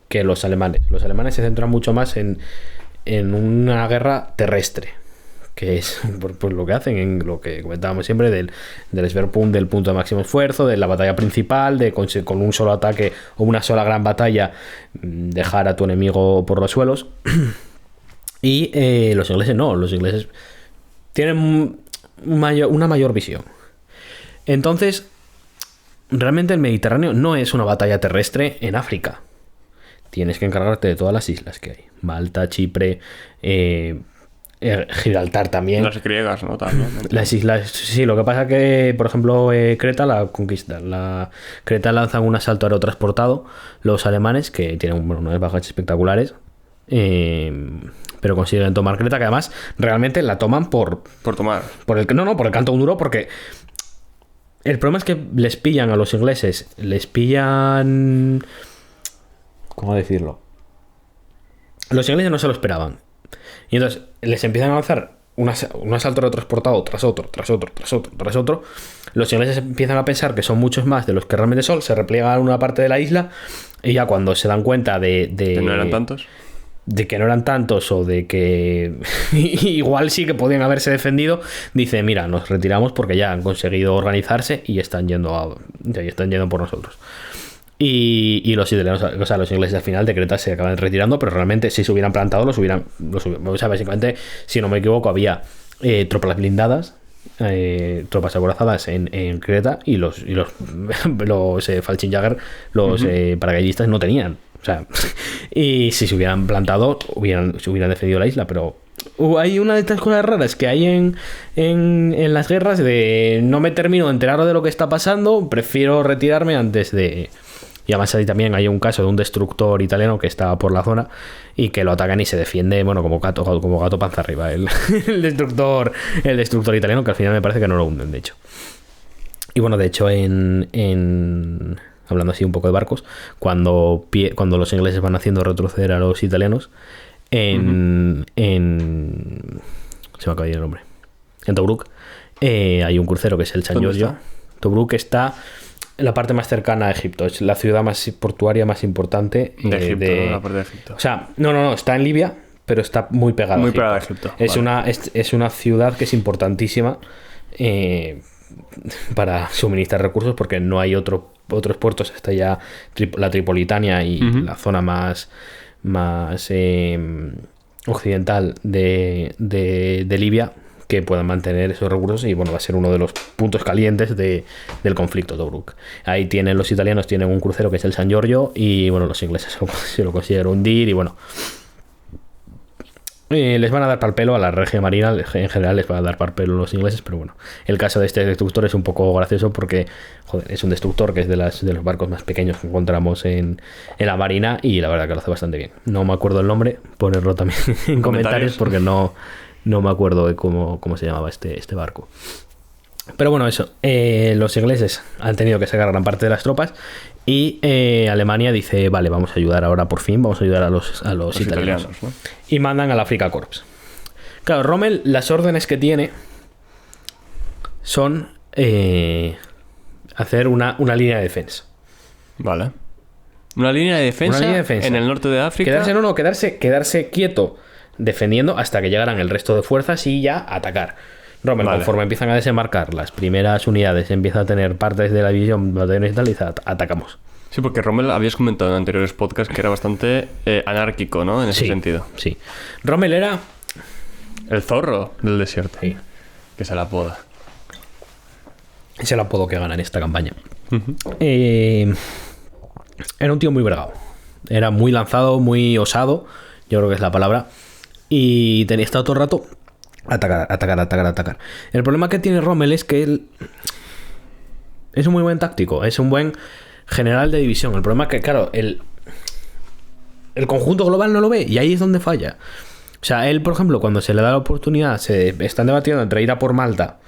que los alemanes. Los alemanes se centran mucho más en una guerra terrestre, que es pues lo que hacen, en lo que comentábamos siempre del Schwerpunkt, del punto de máximo esfuerzo, de la batalla principal, de con un solo ataque o una sola gran batalla dejar a tu enemigo por los suelos. Y los ingleses no, los ingleses tienen una mayor visión. Entonces, realmente el Mediterráneo no es una batalla terrestre en África. Tienes que encargarte de todas las islas que hay. Malta, Chipre, Gibraltar también. Las griegas, ¿no? También. Las islas, sí, lo que pasa que, por ejemplo, Creta la conquistan. Creta lanzan un asalto aerotransportado, los alemanes, que tienen unas bajas espectaculares, pero consiguen tomar Creta, que además realmente la toman por tomar. Por el canto duro, porque el problema es que les pillan a los ingleses, ¿cómo decirlo? Los ingleses no se lo esperaban. Y entonces les empiezan a lanzar un asalto retransportado tras otro. Los ingleses empiezan a pensar que son muchos más de los que realmente son, se repliegan a una parte de la isla y ya cuando se dan cuenta ¿Que no eran tantos? De que no eran tantos o de que igual sí que podían haberse defendido, dice, mira, nos retiramos porque ya han conseguido organizarse y están yendo por nosotros. Y los italianos, o sea, los ingleses al final de Creta se acaban retirando, pero realmente si se hubieran plantado los hubieran, o sea, básicamente, si no me equivoco, había tropas blindadas, tropas acorazadas en Creta, y los Fallschirmjäger, los paracaidistas no tenían. O sea, y si se hubieran plantado, se hubieran defendido la isla, pero hay una de estas cosas raras que hay en las guerras de no me termino de enterar de lo que está pasando, prefiero retirarme antes de... Y además ahí también hay un caso de un destructor italiano que estaba por la zona y que lo atacan y se defiende, bueno, como gato panza arriba, el destructor italiano, que al final me parece que no lo hunden, de hecho. Y bueno, de hecho hablando así un poco de barcos, cuando los ingleses van haciendo retroceder a los italianos se me acaba de ir el nombre, en Tobruk hay un crucero que es el San Giorgio. Tobruk está en la parte más cercana a Egipto, es la ciudad más portuaria más importante de Egipto, ¿no? La parte de Egipto. O sea, no, está en Libia, pero está muy pegada a Egipto. Es una ciudad que es importantísima para suministrar recursos porque no hay otros puertos, hasta ya la Tripolitania y la zona más occidental de Libia, que puedan mantener esos recursos, y bueno, va a ser uno de los puntos calientes del conflicto Tobruk. Ahí los italianos tienen un crucero que es el San Giorgio, y bueno, los ingleses se lo consiguieron hundir, y bueno, les van a dar pal pelo a la Regia Marina, en general les van a dar pal pelo a los ingleses, pero bueno, el caso de este destructor es un poco gracioso porque, joder, es un destructor que es de los barcos más pequeños que encontramos en la Marina, y la verdad que lo hace bastante bien. No me acuerdo el nombre, ponerlo también en comentarios porque no me acuerdo de cómo se llamaba este barco. Pero bueno, eso. Los ingleses han tenido que sacar gran parte de las tropas y Alemania dice, vale, vamos a ayudar ahora, por fin, vamos a ayudar a los italianos, ¿no? Y mandan al Afrika Korps. Claro, Rommel, las órdenes que tiene son hacer una línea de defensa. Vale. Una línea de defensa en el norte de África. Quedarse quieto defendiendo hasta que llegaran el resto de fuerzas y ya atacar. Rommel, conforme empiezan a desembarcar las primeras unidades, empieza a tener partes de la división, batallones y tal, y dice, atacamos. Sí, porque Rommel habías comentado en anteriores podcasts que era bastante anárquico, ¿no? En ese sentido. Sí. Rommel era el zorro del desierto. Sí. Que se la apoda. Es el apodo que gana en esta campaña. Era un tío muy bregado. Era muy lanzado, muy osado, yo creo que es la palabra. Y tenía estado todo el rato atacar. El problema que tiene Rommel es que él es un muy buen táctico, es un buen general de división. El problema es que, claro, el conjunto global no lo ve, y ahí es donde falla. O sea, él, por ejemplo, cuando se le da la oportunidad, se están debatiendo entre ir a por Malta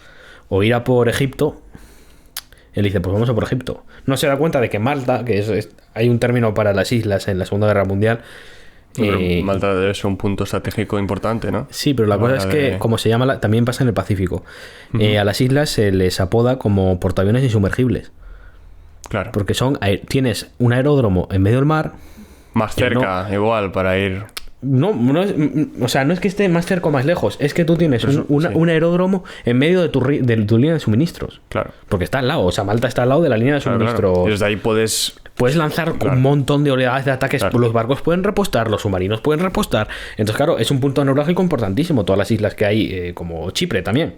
o ir a por Egipto. Él dice, pues vamos a por Egipto. No se da cuenta de que Malta, que hay un término para las islas en la Segunda Guerra Mundial. Malta debe ser un punto estratégico importante, ¿no? Sí, pero la cosa es que, como se llama, también pasa en el Pacífico. A las islas se les apoda como portaaviones insumergibles. Claro. Porque tienes un aeródromo en medio del mar. Más cerca, igual, para ir... No es que esté más cerca o más lejos, es que tú tienes un aeródromo en medio de tu línea de suministros. Claro. Porque está al lado, o sea, Malta está al lado de la línea de suministros. Claro. Y desde ahí puedes lanzar un montón de oleadas de ataques. Claro. Los barcos pueden repostar, los submarinos pueden repostar. Entonces, claro, es un punto neurálgico importantísimo. Todas las islas que hay, como Chipre también.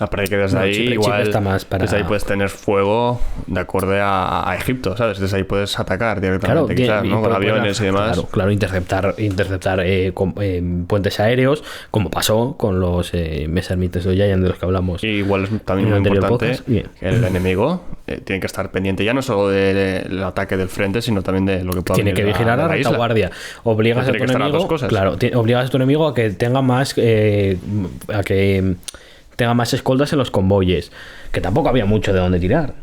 Aparte que desde ahí igual está más para... desde ahí puedes tener fuego de acorde a Egipto, ¿sabes? Desde ahí puedes atacar directamente, claro, quizás, ¿no? Con aviones y demás. Claro, interceptar puentes aéreos, como pasó con los Messerschmitt Giant de los que hablamos. Y igual es también muy importante que el enemigo tiene que estar pendiente ya no solo del ataque del frente, sino también de lo que pueda venir. Tiene que vigilar a la retaguardia. Obligas a tu enemigo, claro, obligas a tu enemigo a que tenga más tenga más escoltas en los convoyes, que tampoco había mucho de dónde tirar.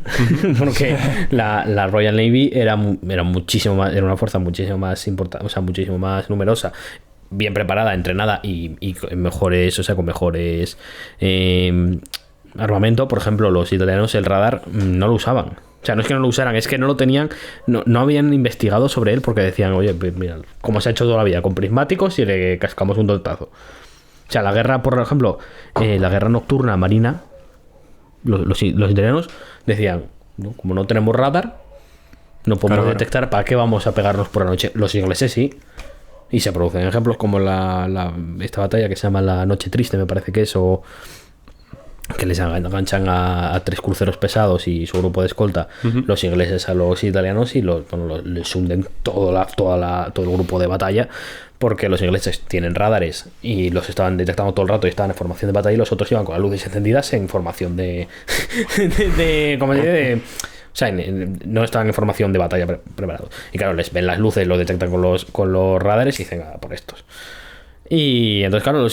Porque la Royal Navy era una fuerza muchísimo más importante, o sea, muchísimo más numerosa. bien preparada, entrenada y con mejores, o sea, con mejores armamento. Por ejemplo, los italianos el radar no lo usaban. O sea, no es que no lo usaran, es que no lo tenían, no habían investigado sobre él porque decían, oye, pues mira, como se ha hecho toda la vida, con prismáticos y le cascamos un tortazo. O sea, la guerra, por ejemplo, la guerra nocturna marina, los italianos decían, ¿no? Como no tenemos radar, no podemos detectar, ¿para qué vamos a pegarnos por la noche? Los ingleses sí. Y se producen ejemplos como esta batalla que se llama la Noche Triste, me parece que es, o que les enganchan a 3 cruceros pesados y su grupo de escolta, los ingleses a los italianos, y les hunden todo el grupo de batalla, porque los ingleses tienen radares y los estaban detectando todo el rato y estaban en formación de batalla, y los otros iban con las luces encendidas en formación o sea, no estaban en formación de batalla preparados. Y claro, les ven las luces, lo detectan con los radares y dicen, por estos. Y entonces, claro,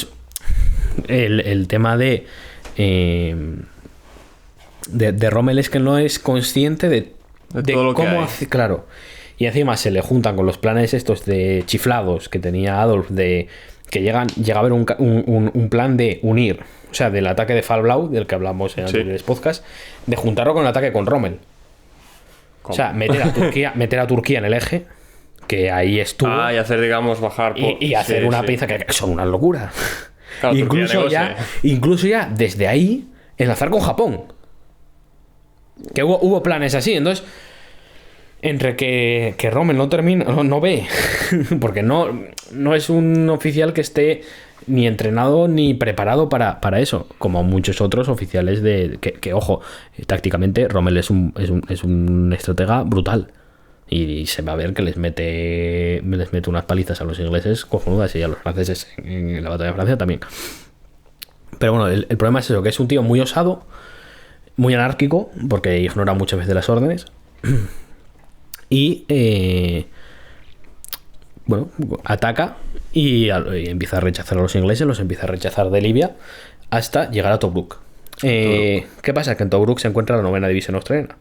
el tema de Rommel es que no es consciente de todo lo cómo que hay. hace, claro. Y encima se le juntan con los planes estos de chiflados que tenía Adolf, de que llega a haber un plan de unir, o sea, del ataque de Fall Blau, del que hablamos en anteriores podcasts, de juntarlo con el ataque con Rommel. ¿Cómo? O sea, meter a Turquía en el eje, que ahí estuvo. Y hacer, digamos, bajar y hacer una pinza que son una locura. Claro, incluso ya desde ahí enlazar con Japón, que hubo planes así. Entonces, entre que Rommel no ve porque no es un oficial que esté ni entrenado ni preparado para eso, como muchos otros oficiales que ojo, tácticamente Rommel es un estratega brutal. Y se va a ver que les mete unas palizas a los ingleses cojonudas y a los franceses en la batalla de Francia también. Pero bueno, el problema es eso, que es un tío muy osado, muy anárquico, porque ignora muchas veces las órdenes. Y bueno, ataca y empieza a rechazar a los ingleses, los empieza a rechazar de Libia hasta llegar a Tobruk. ¿Qué pasa? Que en Tobruk se encuentra la 9ª división australiana.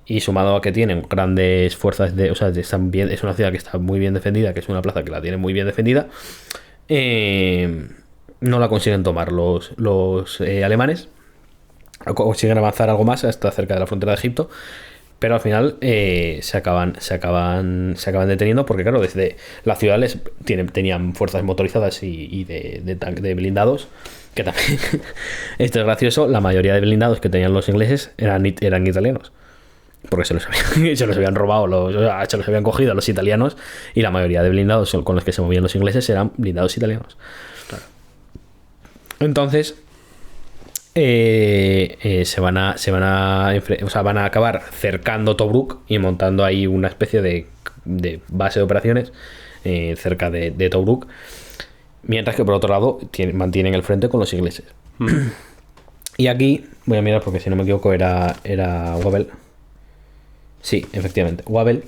Y sumado a que tienen grandes fuerzas es una ciudad que está muy bien defendida, que es una plaza que la tiene muy bien defendida, no la consiguen tomar los alemanes. Consiguen avanzar algo más hasta cerca de la frontera de Egipto, pero al final se acaban deteniendo, porque claro, desde la ciudad tenían fuerzas motorizadas y de blindados, que también esto es gracioso. La mayoría de blindados que tenían los ingleses eran italianos, porque se los habían robado, se los habían cogido a los italianos, y la mayoría de blindados con los que se movían los ingleses eran blindados italianos. Claro. Entonces van a acabar cercando Tobruk y montando ahí una especie de base de operaciones cerca de Tobruk, mientras que por otro lado mantienen el frente con los ingleses. Y aquí voy a mirar, porque si no me equivoco era Wavell. Sí, efectivamente, Wavell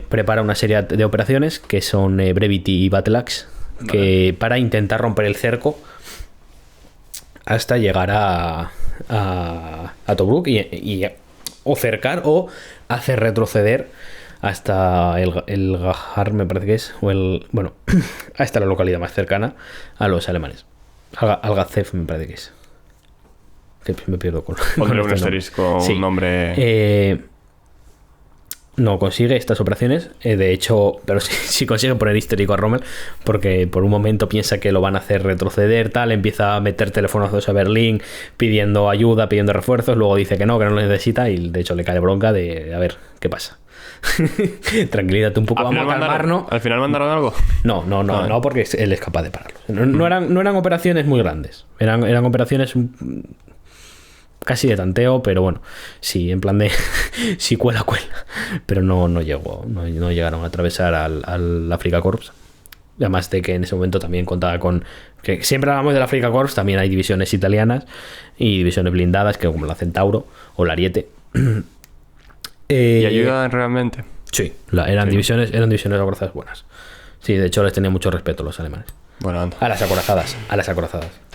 prepara una serie de operaciones que son Brevity y Battle Axe, para intentar romper el cerco hasta llegar a Tobruk y o cercar o hacer retroceder hasta el Gahar, me parece que es, hasta la localidad más cercana a los alemanes. Al-Gazef, me parece que es. Que me pierdo con un asterisco, un nombre. No consigue estas operaciones, de hecho, pero sí consigue poner histórico a Rommel, porque por un momento piensa que lo van a hacer retroceder, empieza a meter telefonazos a Berlín pidiendo ayuda, pidiendo refuerzos, luego dice que no lo necesita, y de hecho le cae bronca de a ver qué pasa. Tranquilízate un poco, vamos a calmarnos. ¿Al final mandaron algo? No, porque él es capaz de pararlos. No eran operaciones muy grandes, eran operaciones casi de tanteo, pero bueno, sí, en plan de si cuela. Pero no llegaron a atravesar al Afrika Korps. Además de que en ese momento también contaba con, que siempre hablamos del Afrika Korps, también hay divisiones italianas y divisiones blindadas, que como la Centauro o la Ariete. ¿Y ayudan realmente? Sí, eran divisiones acorazadas buenas. Sí, de hecho les tenía mucho respeto los alemanes. Bueno, anda. A las acorazadas.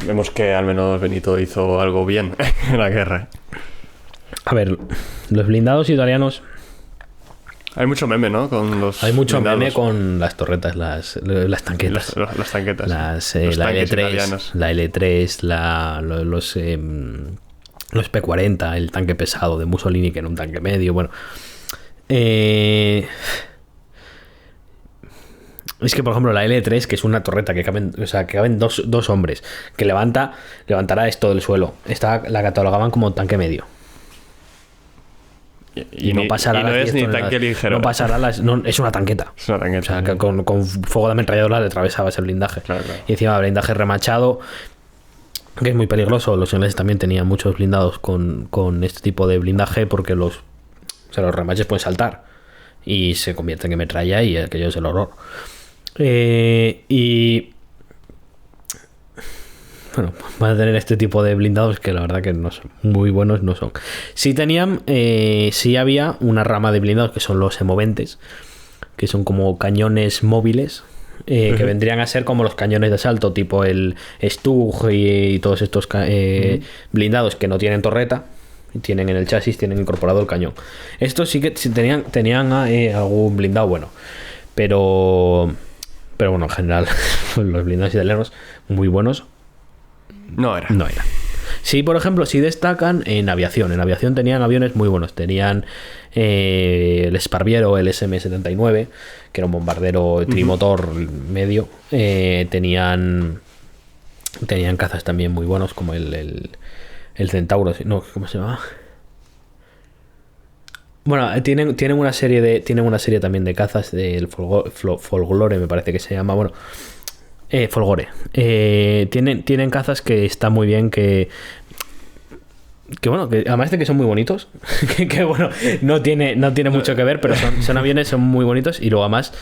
Vemos que al menos Benito hizo algo bien en la guerra. A ver, los blindados italianos Hay mucho meme, ¿no? Hay mucho blindados. Meme con las torretas, las tanquetas. Las tanquetas. La tanques L3, italianos. la L3, los P40, el tanque pesado de Mussolini, que era un tanque medio. Bueno, es que, por ejemplo, la L3, que es una torreta que caben dos hombres, que levantará esto del suelo. La catalogaban como tanque medio. Y no pasará no las es 10 ni tanque ligero. No pasará es una tanqueta. Es una tanqueta. O sea, que con fuego de ametralladora le atravesaba ese blindaje. Claro. Y encima blindaje remachado, que es muy peligroso. Los ingleses también tenían muchos blindados con este tipo de blindaje, porque los remaches pueden saltar y se convierten en metralla, y aquello es el horror. Y bueno, van a tener este tipo de blindados que la verdad que no son muy buenos, no son. Sí había una rama de blindados que son los hemoventes, que son como cañones móviles, que vendrían a ser como los cañones de asalto, tipo el Stug y todos estos blindados que no tienen torreta, tienen en el chasis, tienen incorporado el cañón. Estos sí que tenían algún blindado bueno, pero bueno, en general los blindados italianos muy buenos No era. Sí, por ejemplo, sí destacan en aviación. En aviación tenían aviones muy buenos. Tenían el Sparviero, el SM-79, que era un bombardero trimotor medio. Tenían cazas también muy buenos, como el Centauro. No, ¿cómo se llama? Bueno, tienen una serie también de cazas del Folgore, me parece que se llama. Bueno, Folgore. Tienen cazas que están muy bien, que bueno, que además de que son muy bonitos, que bueno, no tiene mucho que ver, pero son aviones, son muy bonitos, y luego además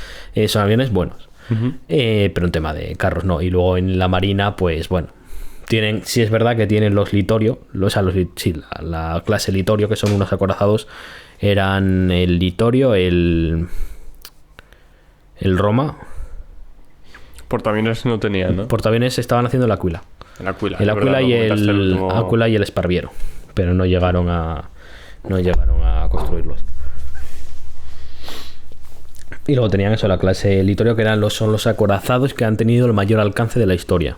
son aviones buenos. Pero en tema de carros no. Y luego en la marina, pues bueno, sí es verdad que tienen los Littorio, la clase Littorio, que son unos acorazados. Eran el Littorio, el Roma. Portaaviones no tenían, ¿no? Portaaviones estaban haciendo el Aquila. El Aquila. El Aquila y el Aquila y el Sparviero, pero no llegaron a construirlos. Y luego tenían eso, la clase Littorio, que son los acorazados que han tenido el mayor alcance de la historia.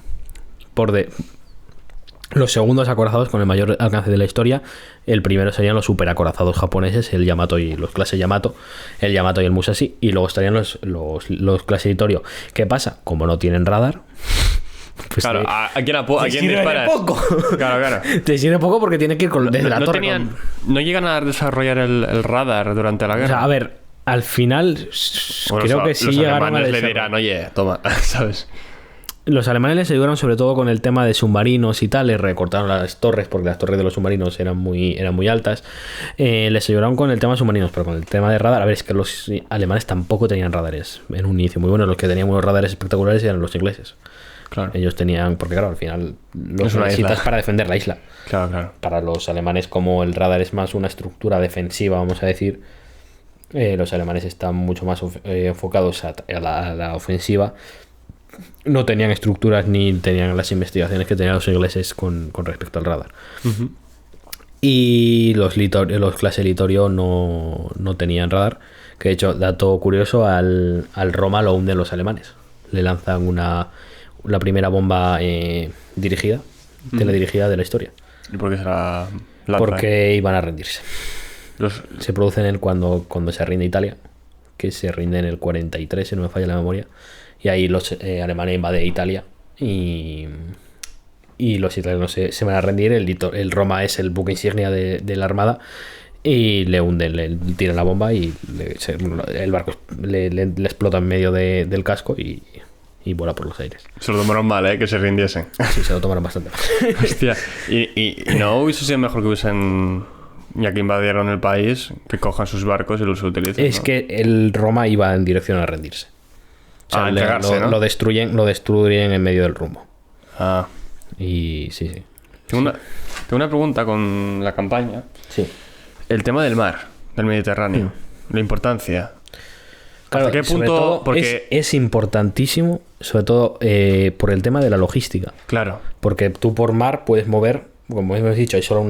Los segundos acorazados con el mayor alcance de la historia. El primero serían los superacorazados japoneses, el Yamato y los clase Yamato, el Yamato y el Musashi, y luego estarían los clase Littorio. ¿Qué pasa? Como no tienen radar, pues claro, ¿a quién disparas? Poco. Claro. Te sirve poco porque tiene que ir desde la torre. No llegan a desarrollar el radar durante la guerra. O sea, a ver, al final creo que sí llegaron a alemanes le dirán, oye, toma, ¿sabes? Los alemanes les ayudaron sobre todo con el tema de submarinos y tal. Les recortaron las torres, porque las torres de los submarinos eran muy altas. Les ayudaron con el tema de submarinos, pero con el tema de radar, a ver, es que los alemanes tampoco tenían radares en un inicio muy buenos. Los que tenían unos radares espectaculares eran los ingleses. Claro. Ellos tenían, porque claro, al final los necesitas para defender la isla. Claro. Para los alemanes, como el radar es más una estructura defensiva, vamos a decir, los alemanes están mucho más enfocados a la ofensiva. No tenían estructuras ni tenían las investigaciones que tenían los ingleses con respecto al radar. Y los clase Littorio no tenían radar, que de hecho, dato curioso, al Roma lo hunden los alemanes. Le lanzan la primera bomba teledirigida de la historia. ¿Y por qué será Porque iban a rendirse. Se producen cuando se rinde Italia, que se rinde en el 43, si no me falla la memoria. Y ahí los alemanes invaden Italia y los italianos se van a rendir. El Roma es el buque insignia de la armada, y le hunden, le tiran la bomba y el barco le explota en medio del casco y vuela por los aires. Se lo tomaron mal, que se rindiesen. Sí, se lo tomaron bastante mal. Hostia, y no hubiese sido mejor que hubiesen, ya que invadieron el país, que cojan sus barcos y los utilicen. Es que el Roma iba en dirección a rendirse. O sea, entregarse, ¿no? Lo destruyen en medio del rumbo. Y sí. Tengo una pregunta con la campaña. Sí. El tema del mar, del Mediterráneo, la importancia. Claro, ¿Hasta qué punto? Porque es importantísimo, sobre todo por el tema de la logística. Claro. Porque tú por mar puedes mover como hemos dicho, hay solo un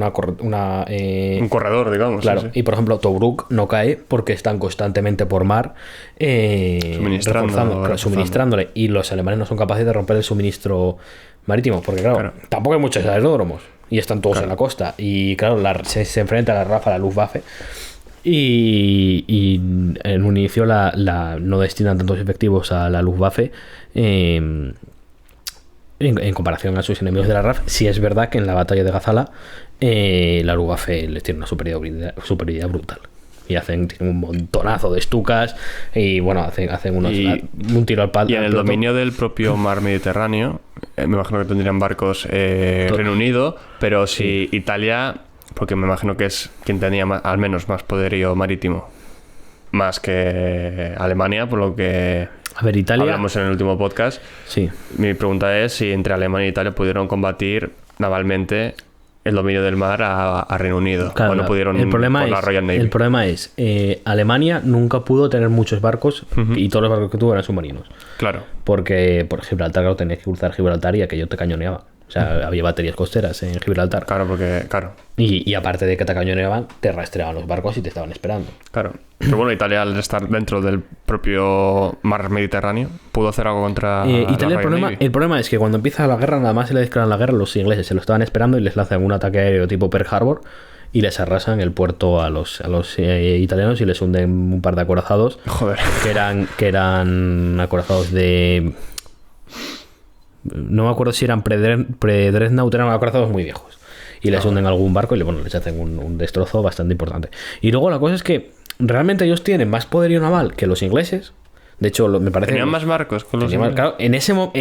corredor, digamos. Claro, sí, sí. y por ejemplo, Tobruk no cae porque están constantemente por mar suministrándole, y los alemanes no son capaces de romper el suministro marítimo, porque claro. Tampoco hay muchos aeródromos y están todos en la costa, y claro, se enfrenta a la RAF, a la Luftwaffe, y en un inicio no destinan tantos efectivos a la Luftwaffe en comparación a sus enemigos de la RAF. Sí es verdad que en la batalla de Gazala la Luftwaffe les tiene una superioridad brutal. Y tienen un montonazo de Stukas y bueno, hacen un tiro al palo. Y en el dominio del propio mar Mediterráneo, me imagino que tendrían barcos Reino Unido, pero si Italia, porque me imagino que es quien tenía al menos más poderío marítimo, más que Alemania, por lo que a ver, Italia, hablamos en el último podcast. Sí. Mi pregunta es si entre Alemania e Italia pudieron combatir navalmente el dominio del mar a Reino Unido. Claro, o no pudieron con la Royal Navy. El problema es Alemania nunca pudo tener muchos barcos, y todos los barcos que tuvo eran submarinos. Claro. Porque por Gibraltar, claro, tenías que cruzar Gibraltar y aquello te cañoneaba. O sea, había baterías costeras en Gibraltar. Claro, porque... Claro. Y aparte de que te cañoneaban, te rastreaban los barcos y te estaban esperando. Claro. Pero bueno, Italia, al estar dentro del propio mar Mediterráneo, pudo hacer algo contra Italia. El problema es que cuando empieza la guerra, nada más se le declaran la guerra, los ingleses se lo estaban esperando y les lanzan un ataque aéreo tipo Pearl Harbor y les arrasan el puerto a los italianos y les hunden un par de acorazados. Joder. Que eran acorazados de... No me acuerdo si eran pre-Dreadnought, eran acorazados muy viejos. Y les hunden algún barco y les hacen un destrozo bastante importante. Y luego la cosa es que realmente ellos tienen más poderío naval que los ingleses. De hecho, me parece... ¿Tenían más barcos con los ingleses? Claro, en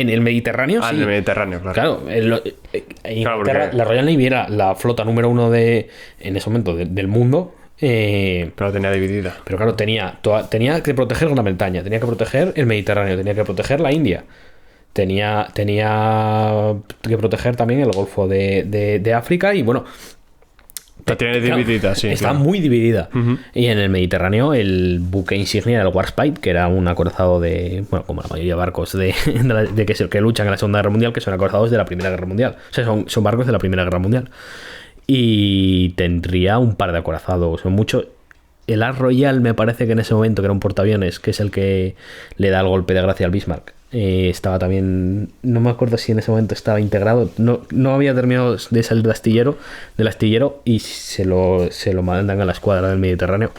el Mediterráneo, sí. En el Mediterráneo, claro. Claro, la Royal Navy era la flota número 1 en ese momento del mundo. Pero la tenía dividida. Pero claro, tenía que proteger Gran Bretaña, tenía que proteger el Mediterráneo, tenía que proteger la India. Tenía que proteger también el Golfo de África y bueno... La tiene dividida, sí. Está muy dividida. Y en el Mediterráneo el buque insignia era el Warspite, que era un acorazado de... Bueno, como la mayoría de barcos que luchan en la Segunda Guerra Mundial, que son acorazados de la Primera Guerra Mundial. O sea, son barcos de la Primera Guerra Mundial. Y tendría un par de acorazados. Son muchos... El As Royal me parece que en ese momento, que era un portaaviones, que es el que le da el golpe de gracia al Bismarck, estaba también, no me acuerdo si en ese momento estaba integrado, no había terminado de salir del astillero y se lo mandan a la escuadra del Mediterráneo.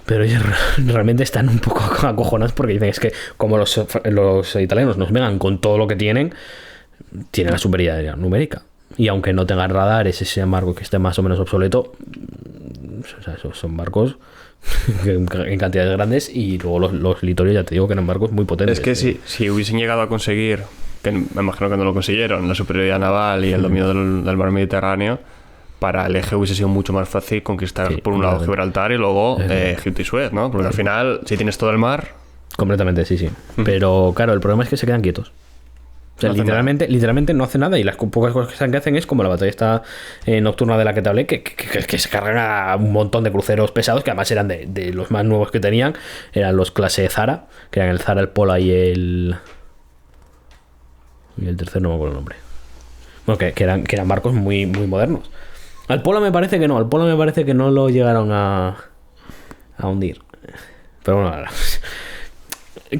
Pero ellos realmente están un poco acojonados porque dicen es que como los italianos nos vengan con todo lo que tienen la superioridad numérica. Y aunque no tengan radares, ese barco que esté más o menos obsoleto, o sea, son barcos en cantidades grandes, y luego los litorios, ya te digo que eran barcos muy potentes. Es que si hubiesen llegado a conseguir, que me imagino que no lo consiguieron, la superioridad naval y el dominio del mar Mediterráneo, para el eje hubiese sido mucho más fácil conquistar por un lado Gibraltar y luego Egipto y Suez, ¿no? Porque al final, si tienes todo el mar... Completamente, sí. Pero claro, el problema es que se quedan quietos. O sea, literalmente no hace nada, y las pocas cosas que hacen es como la batalla esta nocturna de la que te hablé, que se cargan a un montón de cruceros pesados, que además eran de los más nuevos que tenían, eran los clase Zara, que eran el Zara, el Pola y el tercero no me acuerdo el nombre. Bueno, que eran barcos muy, muy modernos. Al Pola me parece que no lo llegaron a hundir. Pero bueno,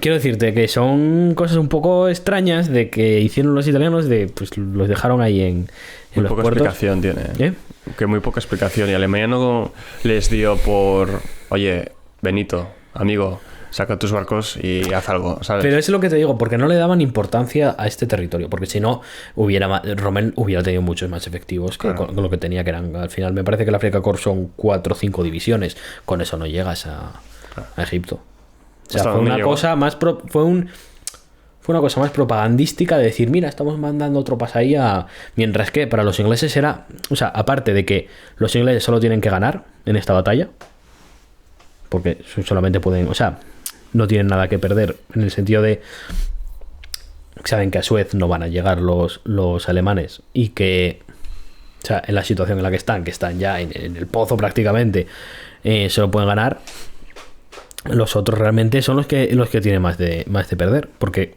quiero decirte que son cosas un poco extrañas de que hicieron los italianos, pues los dejaron ahí en los puertos. Muy poca explicación tiene. Que muy poca explicación. Y Alemania no les dio por... Oye, Benito, amigo, saca tus barcos y haz algo, ¿sabes? Pero es lo que te digo, porque no le daban importancia a este territorio. Porque si no, Rommel hubiera tenido muchos más efectivos que con lo que tenía, que eran... Al final me parece que el Afrika Korps son 4 o 5 divisiones. Con eso no llegas a Egipto. O sea, fue una cosa más propagandística de decir, mira, estamos mandando tropas ahí mientras que para los ingleses era... O sea, aparte de que los ingleses solo tienen que ganar en esta batalla, porque solamente pueden... O sea, no tienen nada que perder en el sentido de... Saben que a Suez no van a llegar los alemanes y que... O sea, en la situación en la que están ya en el pozo prácticamente, se lo pueden ganar. Los otros realmente son los que tienen más de perder, porque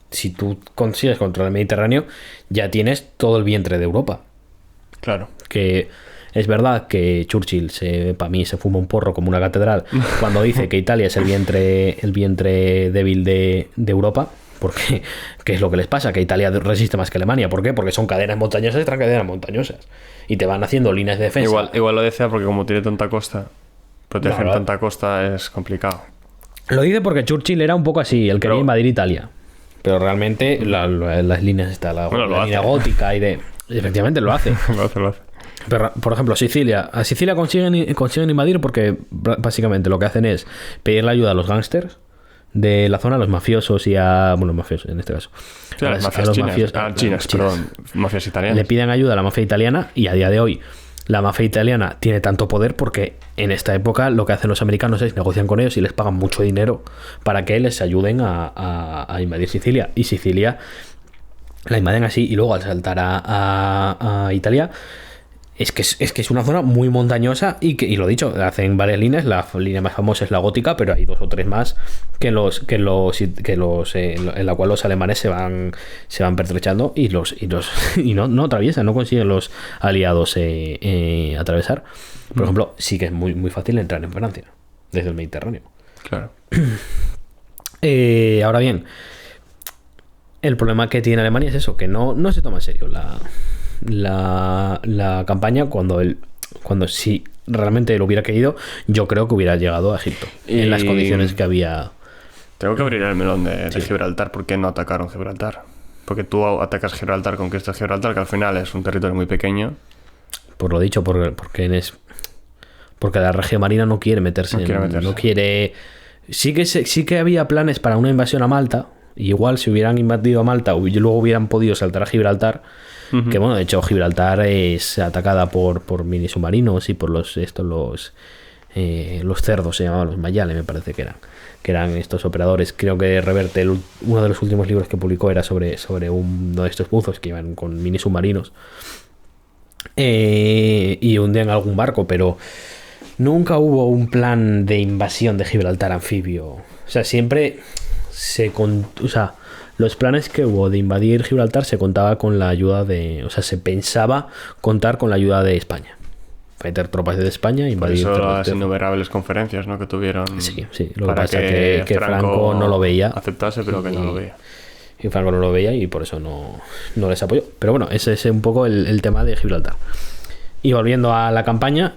si tú consigues controlar el Mediterráneo ya tienes todo el vientre de Europa. Claro. Que es verdad que Churchill para mí se fuma un porro como una catedral cuando dice que Italia es el vientre débil de Europa. Porque, ¿qué es lo que les pasa? Que Italia resiste más que Alemania. ¿Por qué? Porque son cadenas montañosas y tras cadenas montañosas. Y te van haciendo líneas de defensa. Igual lo decía porque como tiene tanta costa, proteger tanta costa es complicado. Lo dice porque Churchill era un poco así, el que quería invadir Italia. Pero realmente las líneas está la línea gótica y efectivamente lo hace. Lo hace. Pero, por ejemplo, a Sicilia consiguen invadir porque básicamente lo que hacen es pedirle ayuda a los gángsters de la zona, a los mafiosos y mafiosos en este caso. Sí, las mafias chinas, mafias italianas. Le piden ayuda a la mafia italiana y a día de hoy la mafia italiana tiene tanto poder porque en esta época lo que hacen los americanos es negocian con ellos y les pagan mucho dinero para que les ayuden a invadir Sicilia. Y Sicilia la invaden así y luego al saltar a Italia es que es una zona muy montañosa y lo dicho, hacen varias líneas. La línea más famosa es la gótica, pero hay 2 o 3 más en la cual los alemanes se van pertrechando y no atraviesan, no consiguen los aliados atravesar. Por ejemplo, sí que es muy, muy fácil entrar en Francia desde el Mediterráneo. Claro. Ahora bien, el problema que tiene Alemania es eso, que no se toma en serio la campaña cuando si realmente él hubiera querido, yo creo que hubiera llegado a Egipto en las condiciones que había. Tengo que abrir el melón de Gibraltar. ¿Por qué no atacaron Gibraltar? Porque tú atacas Gibraltar, conquistas Gibraltar, que al final es un territorio muy pequeño. Por lo dicho, porque la región marina no quiere meterse. No quiere. Sí que había planes para una invasión a Malta. Igual si hubieran invadido a Malta y luego hubieran podido saltar a Gibraltar. Que bueno, de hecho Gibraltar es atacada por mini submarinos y por los cerdos, se llamaban los Mayale, me parece que eran estos operadores. Creo que Reverte, uno de los últimos libros que publicó era sobre uno de estos buzos que iban con mini submarinos y hundían algún barco, pero nunca hubo un plan de invasión de Gibraltar anfibio. O sea, siempre los planes que hubo de invadir Gibraltar se contaba con la ayuda se pensaba contar con la ayuda de España. Meter tropas de España e invadir. Por eso las innumerables conferencias, ¿no?, que tuvieron. Sí. Lo que pasa es que Franco no lo veía. Aceptase, pero que no lo veía. Y Franco no lo veía y por eso no les apoyó. Pero bueno, ese es un poco el tema de Gibraltar. Y volviendo a la campaña,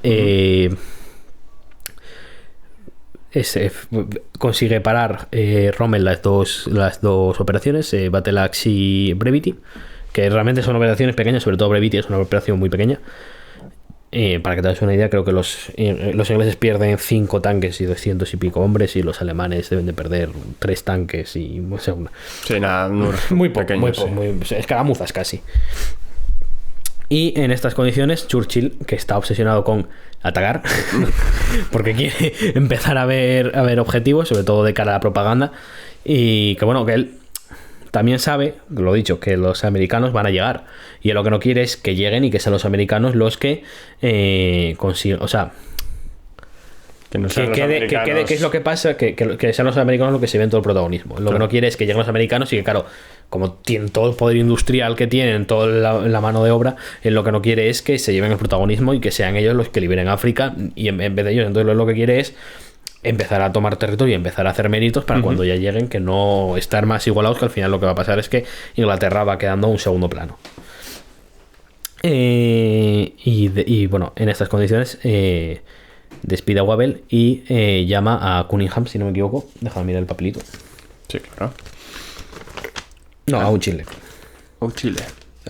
consigue parar Rommel las dos operaciones, Battle Axe y Brevity, que realmente son operaciones pequeñas, sobre todo Brevity es una operación muy pequeña. Para que te hagas una idea, creo que los ingleses pierden 5 tanques y 200 y pico hombres y los alemanes deben de perder 3 tanques y nada, muy poco, muy escaramuzas casi. Y en estas condiciones Churchill, que está obsesionado con atacar porque quiere empezar a ver objetivos, sobre todo de cara a la propaganda, y que bueno, que él también sabe, lo dicho, que los americanos van a llegar y él lo que no quiere es que lleguen y que sean los americanos los que consigan, que es lo que pasa, que sean los americanos los que se ven todo el protagonismo. Lo que no quiere es que lleguen los americanos y que, claro, como tienen todo el poder industrial que tienen, toda la mano de obra, él lo que no quiere es que se lleven el protagonismo y que sean ellos los que liberen África y en vez de ellos. Entonces lo que quiere es empezar a tomar territorio y empezar a hacer méritos para cuando ya lleguen, que no estar más igualados, que al final lo que va a pasar es que Inglaterra va quedando un segundo plano. Y bueno, en estas condiciones despide a Wavell y llama a Cunningham, si no me equivoco. Déjame mirar el papelito. Sí, claro. No, a un Chile. A un Chile.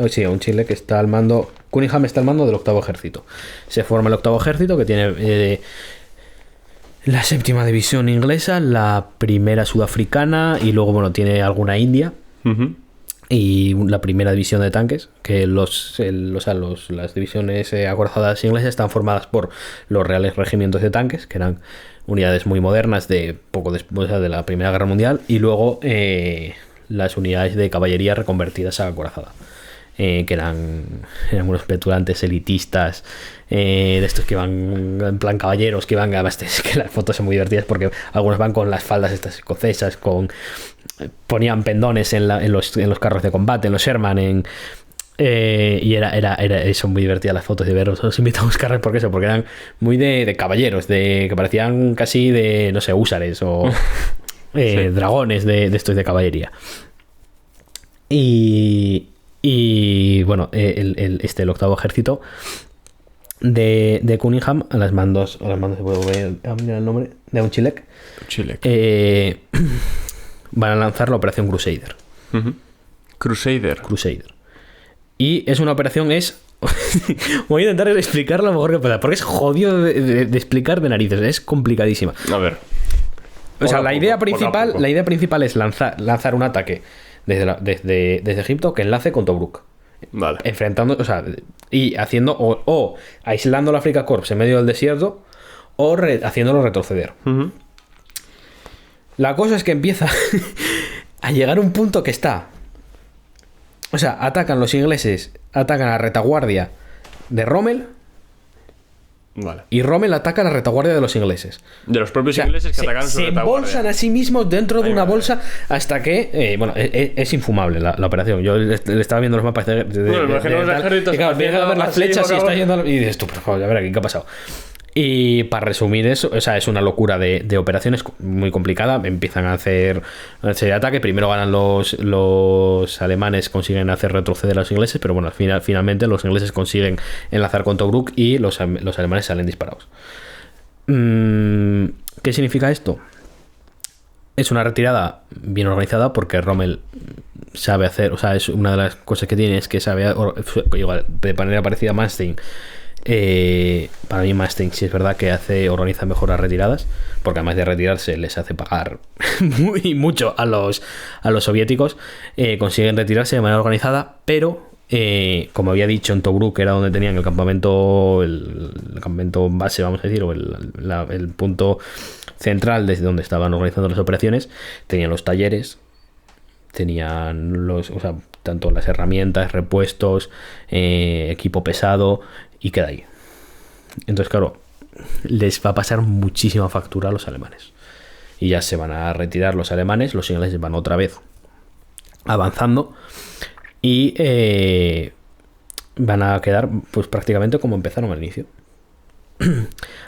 Sí, a un Chile que está al mando. Cunningham está al mando del 8º ejército. Se forma el 8º ejército, que tiene la 7ª división inglesa, la 1ª sudafricana y luego, bueno, tiene alguna india. Y la 1ª división de tanques, que las divisiones acorazadas inglesas están formadas por los reales regimientos de tanques, que eran unidades muy modernas de poco después de la Primera Guerra Mundial, y luego las unidades de caballería reconvertidas a acorazada, que eran unos petulantes elitistas, de estos que van en plan caballeros, que van, además es que las fotos son muy divertidas porque algunos van con las faldas estas escocesas, ponían pendones en los carros de combate, en los Sherman, Y son muy divertidas las fotos de verlos. Os invito a buscarlas porque eran muy de caballeros, que parecían casi de, no sé, húsares o dragones de estos de caballería. Y bueno, el octavo ejército de Cunningham, a las mandos voy a mirar el nombre, de Unchilek, van a lanzar la operación Crusader. Crusader. Y es una operación, voy a intentar explicar lo mejor que pueda, porque es jodido de explicar de narices, es complicadísima. A ver. O sea, la idea principal es lanzar un ataque desde Egipto que enlace con Tobruk. Vale. Enfrentando, o sea, y haciendo o aislando la Afrika Korps en medio del desierto o haciéndolo retroceder. La cosa es que empieza a llegar un punto que está... O sea, atacan los ingleses, atacan a la retaguardia de Rommel. Vale. Y Rommel ataca a la retaguardia de los ingleses. De los propios ingleses que atacan su retaguardia. Se embolsan a sí mismos dentro de una bolsa hasta que... bueno, es infumable la operación. Yo le estaba viendo los mapas de los ejércitos. Y claro, empiezas a ver las flechas y está yendo... Y dices tú, por favor, a ver aquí, ¿qué ha pasado? Y para resumir eso, o sea, es una locura de operaciones muy complicada. Empiezan a hacer ataque. Primero ganan los alemanes, consiguen hacer retroceder a los ingleses, pero bueno, finalmente los ingleses consiguen enlazar con Tobruk y los alemanes salen disparados. ¿Qué significa esto? Es una retirada bien organizada porque Rommel sabe hacer, o sea, es una de las cosas que tiene es que sabe, igual, de manera parecida a Manstein. Para mí Manstein sí es verdad que organiza mejor las retiradas, porque además de retirarse les hace pagar mucho a los soviéticos. Consiguen retirarse de manera organizada, pero como había dicho, en Tobruk, que era donde tenían el campamento base, vamos a decir, o el punto central desde donde estaban organizando las operaciones, tenían los talleres, tenían tanto las herramientas, repuestos, equipo pesado, y queda ahí. Entonces, claro, les va a pasar muchísima factura a los alemanes. Y ya se van a retirar los alemanes, los ingleses van otra vez avanzando y van a quedar pues prácticamente como empezaron al inicio.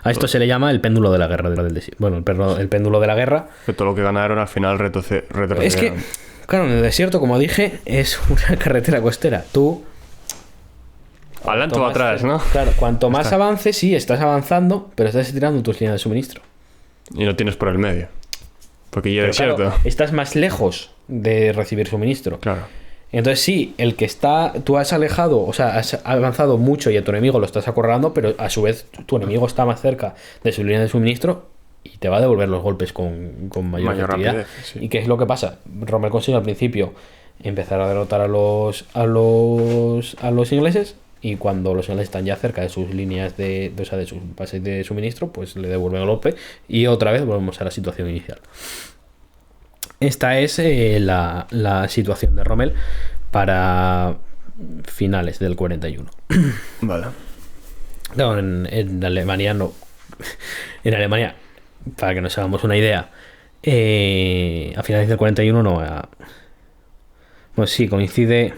A esto se le llama el péndulo de la guerra del desierto. Bueno, el péndulo de la guerra. Que todo lo que ganaron al final retrocedieron. Es que, claro, en el desierto, como dije, es una carretera costera. Tú... Adelante o atrás, ¿no? Claro, cuanto más avances, sí, estás avanzando, pero estás estirando tus líneas de suministro. Y no tienes por el medio. Porque ya es cierto. Claro, estás más lejos de recibir suministro. Claro. Entonces sí, tú has alejado, o sea, has avanzado mucho y a tu enemigo lo estás acorralando, pero a su vez tu enemigo está más cerca de su línea de suministro y te va a devolver los golpes con mayor efectividad. Rapidez, sí. ¿Y qué es lo que pasa? Rommel consigue al principio empezar a derrotar a los ingleses. Y cuando los ingleses están ya cerca de sus líneas de sus bases de suministro, pues le devuelven el golpe y otra vez volvemos a la situación inicial. Esta es la situación de Rommel para finales del 41. Vale. No, en Alemania no. En Alemania, para que nos hagamos una idea, a finales del 41 no. Pues sí, coincide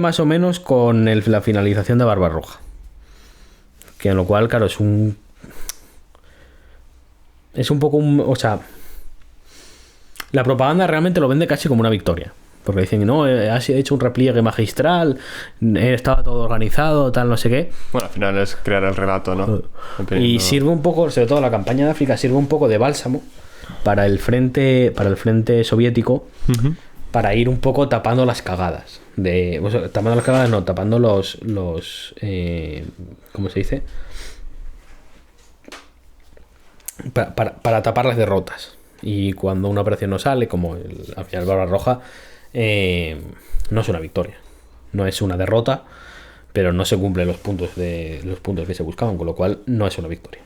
más o menos con la finalización de Barbarroja. Que en lo cual, claro, es un poco o sea, la propaganda realmente lo vende casi como una victoria. Porque dicen, no, has hecho un repliegue magistral, estaba todo organizado, tal, no sé qué. Bueno, al final es crear el relato, ¿no? Y sirve un poco, sobre todo la campaña de África, sirve un poco de bálsamo para el frente soviético. Uh-huh. Para ir un poco tapando las cagadas. Tapando las cagadas, no, tapando los ¿cómo se dice? Para tapar las derrotas. Y cuando una operación no sale, como al final Barbarroja, no es una victoria. No es una derrota, pero no se cumplen los puntos que se buscaban, con lo cual no es una victoria.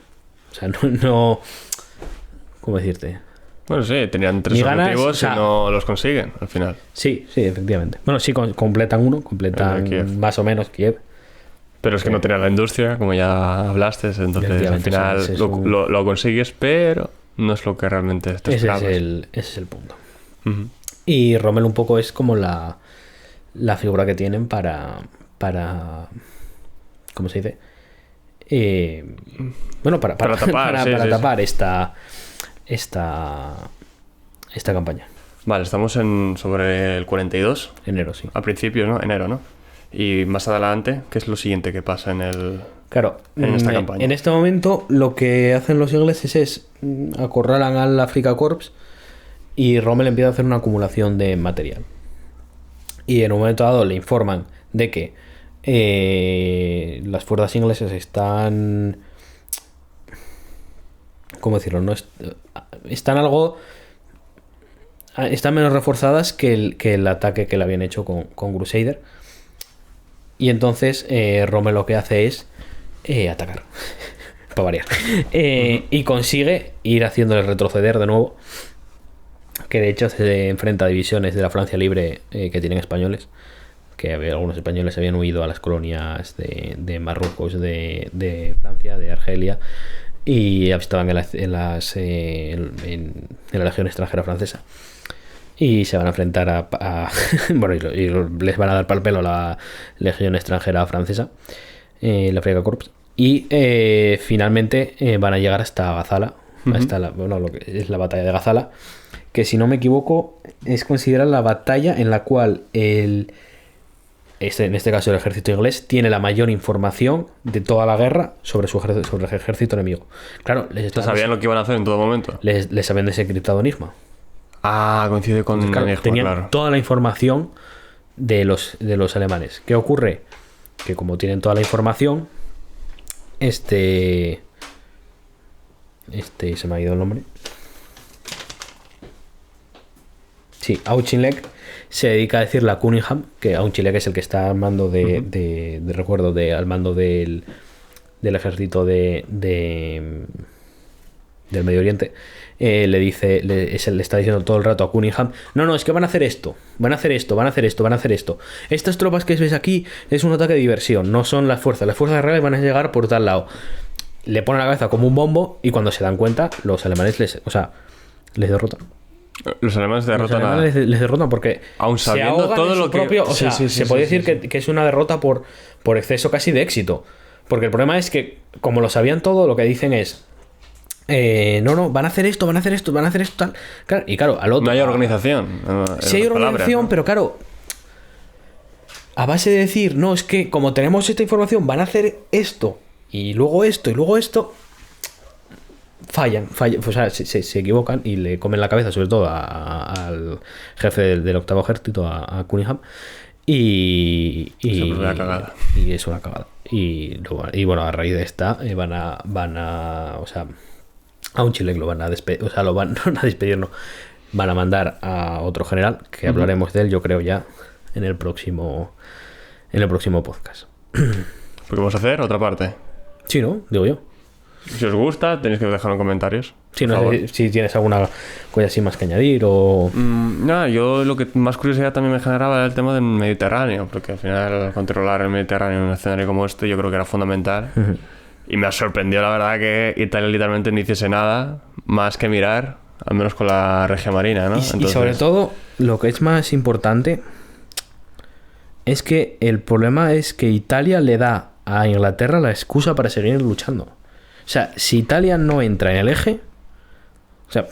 O sea, no ¿cómo decirte? Bueno, sí, tenían 3 objetivos y no los consiguen al final. Sí, efectivamente. Bueno, sí, completan más o menos Kiev. Pero es que no tenían la industria, como ya hablaste, entonces al final lo consigues, pero no es lo que realmente te esperabas. Ese es el punto. Uh-huh. Y Rommel un poco es como la la figura que tienen para ¿cómo se dice? Bueno, para tapar esta campaña. Vale, estamos sobre el 42. Enero, sí. Al principio, ¿no? Enero, ¿no? Y más adelante, ¿qué es lo siguiente que pasa en esta campaña? En este momento lo que hacen los ingleses es acorralan al Afrika Korps y Rommel empieza a hacer una acumulación de material. Y en un momento dado le informan de que las fuerzas inglesas están... ¿Cómo decirlo? No están algo... Están menos reforzadas que el ataque que le habían hecho con Crusader. Y entonces Rommel lo que hace es atacar. Para variar. Y consigue ir haciéndole retroceder de nuevo. Que de hecho se enfrenta a divisiones de la Francia Libre que tienen españoles. Que algunos españoles habían huido a las colonias de Marruecos, de Francia, de Argelia. Y estaban en la Legión Extranjera Francesa. Y se van a enfrentar bueno, y les van a dar pal pelo a la Legión Extranjera Francesa, la Afrika Korps. Y finalmente van a llegar hasta Gazala, hasta lo que es la batalla de Gazala, que si no me equivoco es considerada la batalla en la cual en este caso el ejército inglés tiene la mayor información de toda la guerra sobre el ejército enemigo. Claro, sabían lo que iban a hacer en todo momento. Les habían desencriptado Enigma. Coincide con Enigma, tenían toda la información de los alemanes. ¿Qué ocurre? Que como tienen toda la información, se me ha ido el nombre. Sí, Auchinleck se dedica a decirle a Cunningham, que Auchinleck es el que está al mando al mando del ejército del Medio Oriente. Le está diciendo todo el rato a Cunningham: no, es que van a hacer esto. Estas tropas que ves aquí es un ataque de diversión, no son las fuerzas reales van a llegar por tal lado. Le ponen la cabeza como un bombo y cuando se dan cuenta, los alemanes les derrotan. Los alemanes derrotan les derrotan porque aún sabiendo todo lo que se puede decir que es una derrota por exceso casi de éxito, porque el problema es que como lo sabían todo, lo que dicen es van a hacer esto, tal. Claro, y claro, al otro... No hay organización. Sí hay organización, ¿no? Pero claro, a base de decir, no, es que como tenemos esta información, van a hacer esto, y luego esto, fallan, o sea, se equivocan y le comen la cabeza, sobre todo al jefe del octavo ejército, a Cunningham, y es una cagada. Y es una cagada. Y bueno, a raíz de esta van a o sea, a un Chile lo van a despedir, o sea, lo van a despedir, no, van a mandar a otro general, que hablaremos de él, yo creo, ya en el próximo podcast. ¿Qué vamos a hacer? ¿Otra parte? Sí, ¿no? Digo yo. Si os gusta, tenéis que dejarlo en comentarios. Sí, no sé si tienes alguna cosa así más que añadir o... Nada, yo lo que más curiosidad también me generaba era el tema del Mediterráneo, porque al final controlar el Mediterráneo en un escenario como este yo creo que era fundamental. Y me ha sorprendido, la verdad, que Italia literalmente no hiciese nada más que mirar, al menos con la Regia Marina, ¿no? Y sobre todo, lo que es más importante es que el problema es que Italia le da a Inglaterra la excusa para seguir luchando. O sea, si Italia no entra en el eje... O sea,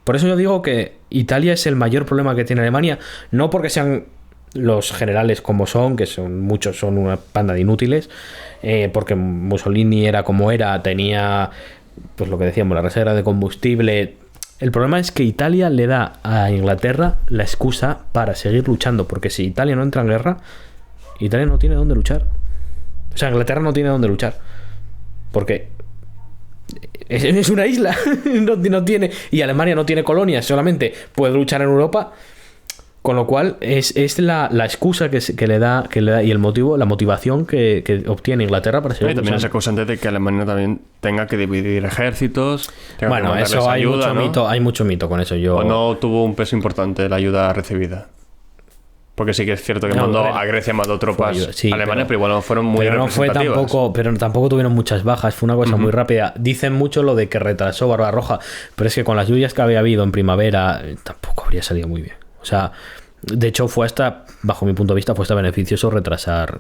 por eso yo digo que Italia es el mayor problema que tiene Alemania, no porque sean los generales como son, que muchos son una panda de inútiles, porque Mussolini era como era, tenía, pues lo que decíamos, la reserva de combustible. El problema es que Italia le da a Inglaterra la excusa para seguir luchando, porque si Italia no entra en guerra, Italia no tiene dónde luchar. O sea, Inglaterra no tiene dónde luchar, porque es una isla, no tiene, y Alemania no tiene colonias, solamente puede luchar en Europa. Con lo cual es la excusa que le da y el motivo, la motivación que obtiene Inglaterra para seguir. Y también es causante de que Alemania también tenga que dividir ejércitos. Bueno, eso hay ayuda, mucho, ¿no? Hay mucho mito con eso. O no tuvo un peso importante la ayuda recibida. Porque sí que es cierto que a Grecia mandó tropas alemanas, pero igual no fueron muy representativas. Pero tampoco tuvieron muchas bajas, fue una cosa muy rápida. Dicen mucho lo de que retrasó Barbarroja, pero es que con las lluvias que había habido en primavera tampoco habría salido muy bien. O sea, De hecho, bajo mi punto de vista, fue hasta beneficioso retrasar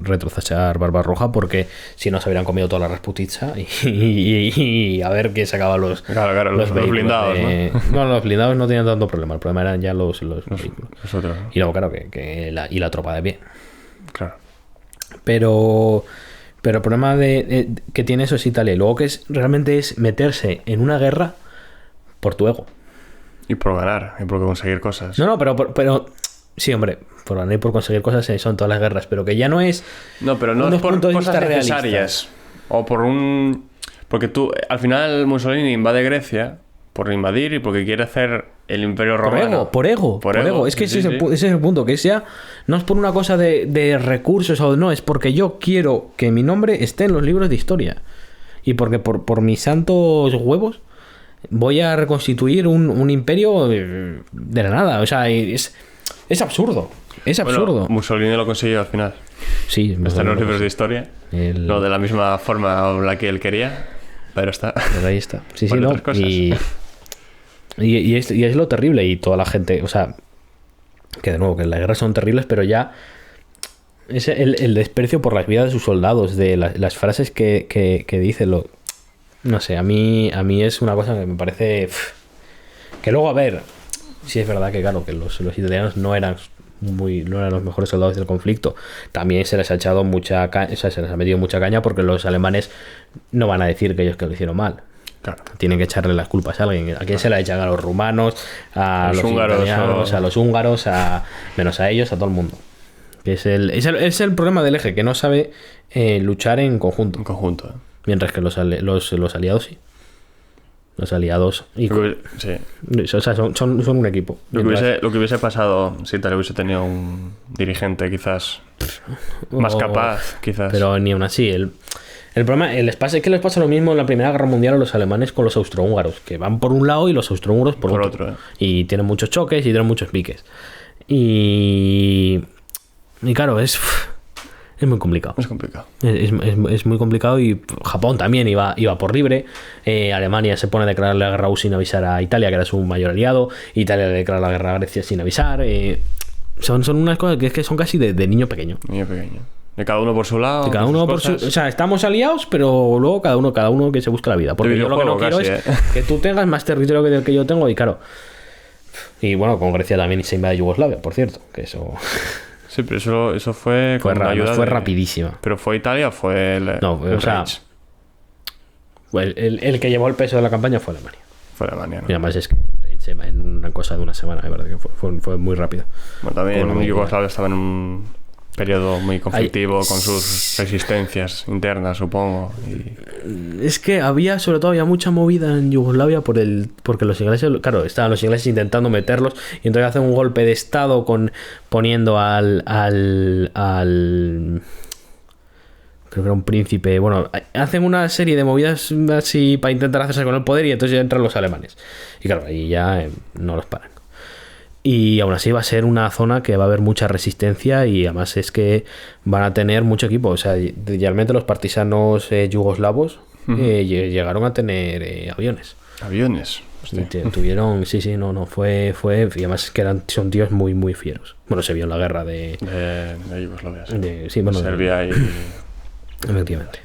Barbarroja, porque si no se habrían comido toda la Rasputitsa y a ver quién sacaba los blindados, ¿no? Los blindados no tenían tanto problema, el problema eran ya los vehículos. Nosotros, ¿no? Y luego, claro, y la tropa de pie. Claro. Pero el problema que tiene eso es Italia. Y luego realmente es meterse en una guerra por tu ego. Y por ganar, y por conseguir cosas. No, pero sí, hombre, por ganar y por conseguir cosas son todas las guerras, pero que ya no es... No, pero no es por cosas necesarias. O por porque tú, al final, Mussolini invade Grecia por invadir y porque quiere hacer el Imperio Romano. Por ego. Es que ese es el punto, que sea... No es por una cosa de recursos o no, es porque yo quiero que mi nombre esté en los libros de historia. Y porque por mis santos huevos voy a reconstituir un imperio de la nada. O sea, es absurdo. Es absurdo. Bueno, Mussolini lo consiguió al final. Sí, está en los libros de historia. No de la misma forma en la que él quería, pero está. Pero ahí está. Sí, sí, no. Y es lo terrible. Y toda la gente, o sea, que de nuevo, que las guerras son terribles, pero ya es el desprecio por las vidas de sus soldados, de las frases que dice. No sé, a mí es una cosa que me parece... Que luego, a ver, sí es verdad que, claro, que los italianos no eran los mejores soldados del conflicto. También se les ha echado se les ha metido mucha caña, porque los alemanes no van a decir que ellos que lo hicieron mal. Claro. Tienen que echarle las culpas a alguien. ¿A quién se la echan? A los rumanos, a los italianos, a los húngaros, menos a ellos, a todo el mundo. Que es el problema del eje, que no sabe luchar en conjunto. En conjunto. Mientras que los aliados sí. Los aliados sí. O sea, son un equipo. Lo que hubiese pasado si Italia hubiese tenido un dirigente quizás más capaz, quizás. Pero ni aún así. El problema es que les pasa lo mismo en la Primera Guerra Mundial a los alemanes con los austrohúngaros, que van por un lado y los austrohúngaros por otro. Y tienen muchos choques y tienen muchos piques. Y claro, es muy complicado. Es complicado. Es muy complicado, y Japón también iba por libre. Alemania se pone a declarar la guerra sin avisar a Italia, que era su mayor aliado. Italia declara la guerra a Grecia sin avisar. Son unas cosas que son casi de niño pequeño. Niño pequeño. De cada uno por su lado. De cada uno por su... O sea, estamos aliados, pero luego cada uno que se busca la vida. Porque yo lo que no quiero es que tú tengas más territorio que del que yo tengo. Y claro... Y bueno, con Grecia también se invade Yugoslavia, por cierto. Que eso... Sí, pero eso fue con ayuda fue rapidísima. ¿Pero fue Italia o fue el Reich? El que llevó el peso de la campaña fue Alemania. Fue Alemania, ¿no? Y además es que en una cosa de una semana, de verdad, que fue muy rápido. Bueno, también Yugoslavia estaba en un periodo muy conflictivo con sus resistencias internas, supongo. Es que sobre todo había mucha movida en Yugoslavia porque los ingleses, claro, estaban los ingleses intentando meterlos, y entonces hacen un golpe de estado poniendo al creo que era un príncipe. Bueno, hacen una serie de movidas así para intentar hacerse con el poder, y entonces ya entran los alemanes. Y claro, ahí ya no los paran. Y aún así va a ser una zona que va a haber mucha resistencia, y además es que van a tener mucho equipo. O sea, realmente los partisanos yugoslavos llegaron a tener aviones. ¿Aviones? Tuvieron, sí, no, fue, y además es que son tíos muy, muy fieros. Bueno, se vio en la guerra de Yugoslavia, sí, bueno, Serbia y... Efectivamente.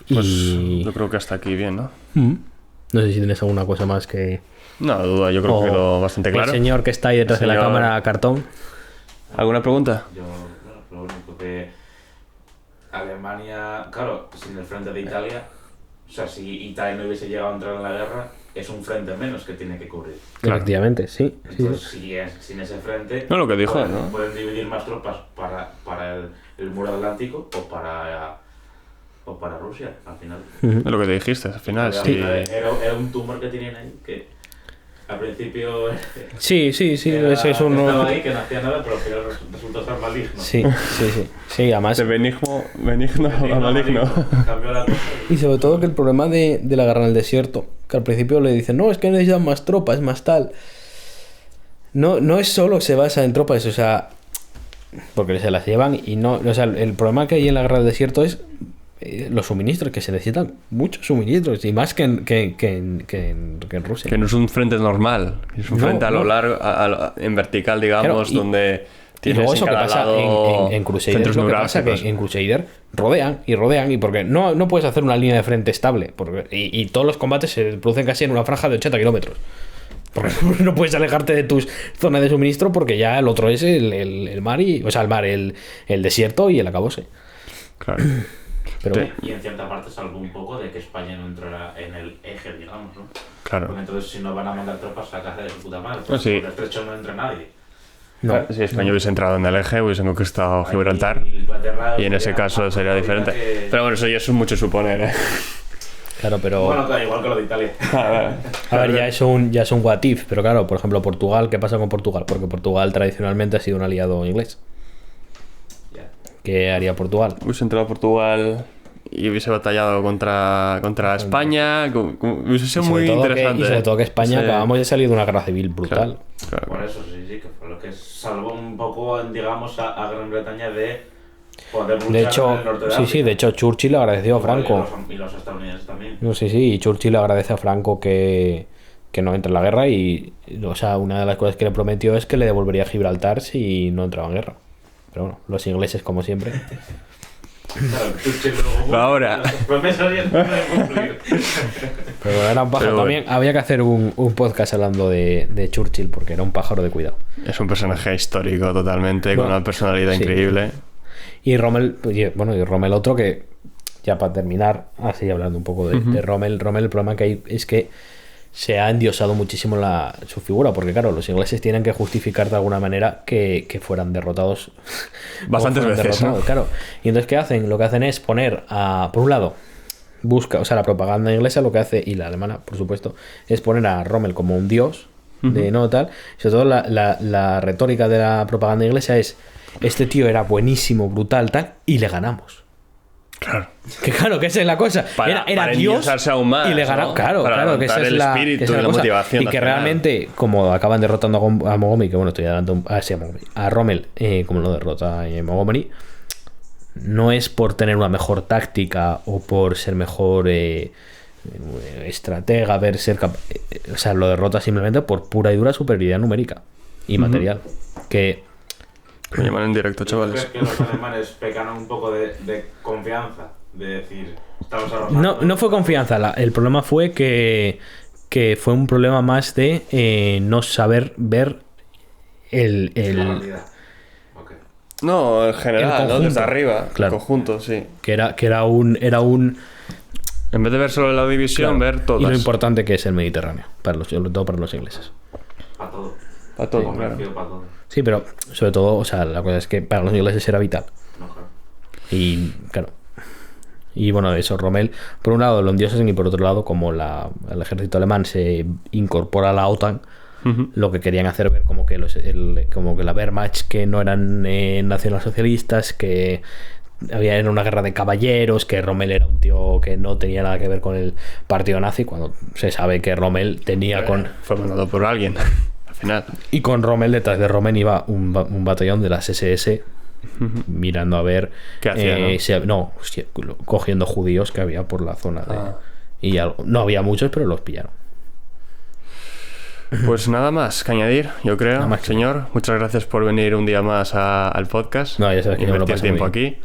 Pues yo creo que hasta aquí bien, ¿no? No sé si tienes alguna cosa más que... No, duda, yo creo que quedó bastante claro. El señor que está ahí detrás de la cámara, cartón. ¿Alguna pregunta? Yo, lo único que Alemania, claro, sin el frente de Italia, o sea, si Italia no hubiese llegado a entrar en la guerra, es un frente menos que tiene que cubrir. Claro. Efectivamente, sí. Entonces, sin ese frente, no, lo que dijo, ¿no? Pueden dividir más tropas para el muro atlántico o para Rusia, al final. Es lo que te dijiste, al final. Sí. Era un tumor que tenían ahí, que al principio... Sí, es un... Estaba ahí, que no hacía nada, pero al final resultó ser maligno. Sí, además... De benigno a maligno. Cambió la cosa. Y sobre todo que el problema de la guerra en el desierto, que al principio le dicen, no, es que necesitan más tropas, más tal. No es solo se basa en tropas, o sea, porque se las llevan y no... O sea, el problema que hay en la guerra del desierto es los suministros, que se necesitan muchos suministros, y más que en Rusia. Que no es un frente normal, es un frente a lo largo, en vertical, digamos, claro, donde y luego eso que pasa en centros Crusader, lo que pasa que neurálgicos. en Crusader rodean, y porque no puedes hacer una línea de frente estable, y todos los combates se producen casi en una franja de 80 kilómetros. Porque no puedes alejarte de tus zonas de suministro porque ya el otro es el mar, el desierto y el acabose. Claro. Pero bueno. Y en cierta parte salvo un poco de que España no entrara en el eje, digamos, ¿no? Claro. Porque entonces si no van a mandar tropas a casa de su puta madre, Pues sí. por el estrecho no entra nadie. No. Si España hubiese entrado en el eje, hubiesen conquistado Gibraltar. Y en ese caso sería diferente. Pero bueno, eso ya es mucho suponer, ¿eh? Claro, pero Bueno, claro, igual que lo de Italia. a ver, ya es un what if, pero claro, por ejemplo, Portugal, ¿qué pasa con Portugal? Porque Portugal tradicionalmente ha sido un aliado inglés. Ya. ¿Qué haría Portugal? Hubiese entrado a Portugal y hubiese batallado contra España. Hubiese sido muy interesante. Y sobre todo que España Sí. acabamos de salir de una guerra civil brutal. Claro. Por eso sí, que fue lo que salvó un poco, digamos, a Gran Bretaña de poder luchar De en hecho, el norte de sí, África. de hecho Churchill le agradeció a Franco. Y los estadounidenses también. No, sí, y Churchill le agradece a Franco que no entre en la guerra y, o sea, una de las cosas que le prometió es que le devolvería Gibraltar si no entraba en guerra. Pero bueno, los ingleses como siempre. Claro, Churchill luego, Ahora. las promesas ya no pueden cumplir. Pero bueno, era un pájaro. Pero bueno. También había que hacer un podcast hablando de Churchill porque era un pájaro de cuidado. Es un personaje histórico totalmente, con Bueno, una personalidad sí. increíble. Y Rommel, y Rommel otro que, ya para terminar, así hablando un poco de Rommel, el problema que hay es que se ha endiosado muchísimo su figura, porque claro, los ingleses tienen que justificar de alguna manera que fueran derrotados. Bastantes veces, ¿no? Claro. Y entonces, ¿qué hacen? Lo que hacen es poner por un lado, la propaganda inglesa lo que hace, y la alemana, por supuesto, es poner a Rommel como un dios, de no tal. Sobre todo la retórica de la propaganda inglesa es: este tío era buenísimo, brutal, tal, y le ganamos. Claro. Que claro, que esa es la cosa. Era Dios endiosarse aún más, y le ganamos. ¿no? Claro, Para claro, que esa levantar es el la, espíritu que esa es y la cosa. motivación Y que nacional. realmente, como acaban derrotando a Montgomery, que bueno, estoy dando a Rommel, como lo derrota Montgomery, no es por tener una mejor táctica o por ser mejor estratega, o sea, lo derrota simplemente por pura y dura superioridad numérica y material. Que Me llaman en directo, chavales. ¿Crees que los alemanes pecaron un poco de confianza? De decir, estamos arrasando. no fue confianza, el problema fue que fue un problema más de no saber ver La realidad. Ok. No, en general, El ¿no? conjunto. Desde arriba. Claro. El conjunto, sí. que era un En vez de ver solo la división, claro, ver todas. y lo importante que es el Mediterráneo, sobre todo para los ingleses. Para todo. Para todo, Sí, claro. para todo. Sí, pero sobre todo, o sea, la cosa es que para los ingleses era vital. No, claro. Y claro. Y bueno, eso, Rommel, por un lado lo endiosan, y por otro lado, como el ejército alemán se incorpora a la OTAN, lo que querían hacer ver como que como que la Wehrmacht, que no eran nacionalsocialistas, que era una guerra de caballeros, que Rommel era un tío que no tenía nada que ver con el partido nazi, cuando se sabe que Rommel tenía Fue mandado por alguien, al final. y con Rommel, detrás de Rommel iba un batallón de las SS mirando a ver ¿Qué hacía, cogiendo judíos que había por la zona de, Ah. y no había muchos, pero los pillaron. Pues nada más que añadir, yo creo. Nada más que Señor, muchas gracias por venir un día más al podcast. No, ya sabes que yo me lo Invertir paso tiempo muy aquí.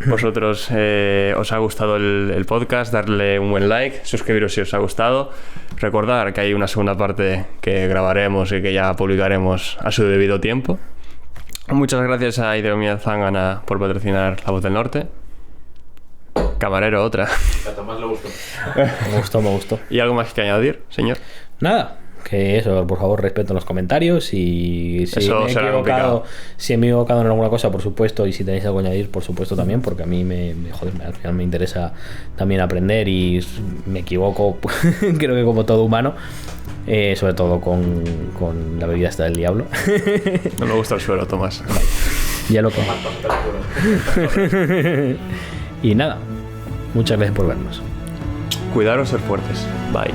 Vosotros os ha gustado el podcast, darle un buen like, suscribiros si os ha gustado. Recordar que hay una segunda parte que grabaremos y que ya publicaremos a su debido tiempo. Muchas gracias a Hidromiel Zángana por patrocinar La Voz del Norte. Camarero, otra. A Tomás le gustó. Me gustó. ¿Y algo más que añadir, señor? Nada, que eso, por favor, respeto los comentarios, y si Eso me he será complicado. equivocado en alguna cosa, por supuesto, y si tenéis algo que añadir, por supuesto también, porque a mí al final me interesa también aprender, y me equivoco, creo que como todo humano, sobre todo con la bebida esta del diablo. No me gusta el suelo, Tomás. Ya lo como. Y nada, muchas gracias por vernos. Cuidaros, ser fuertes. Bye.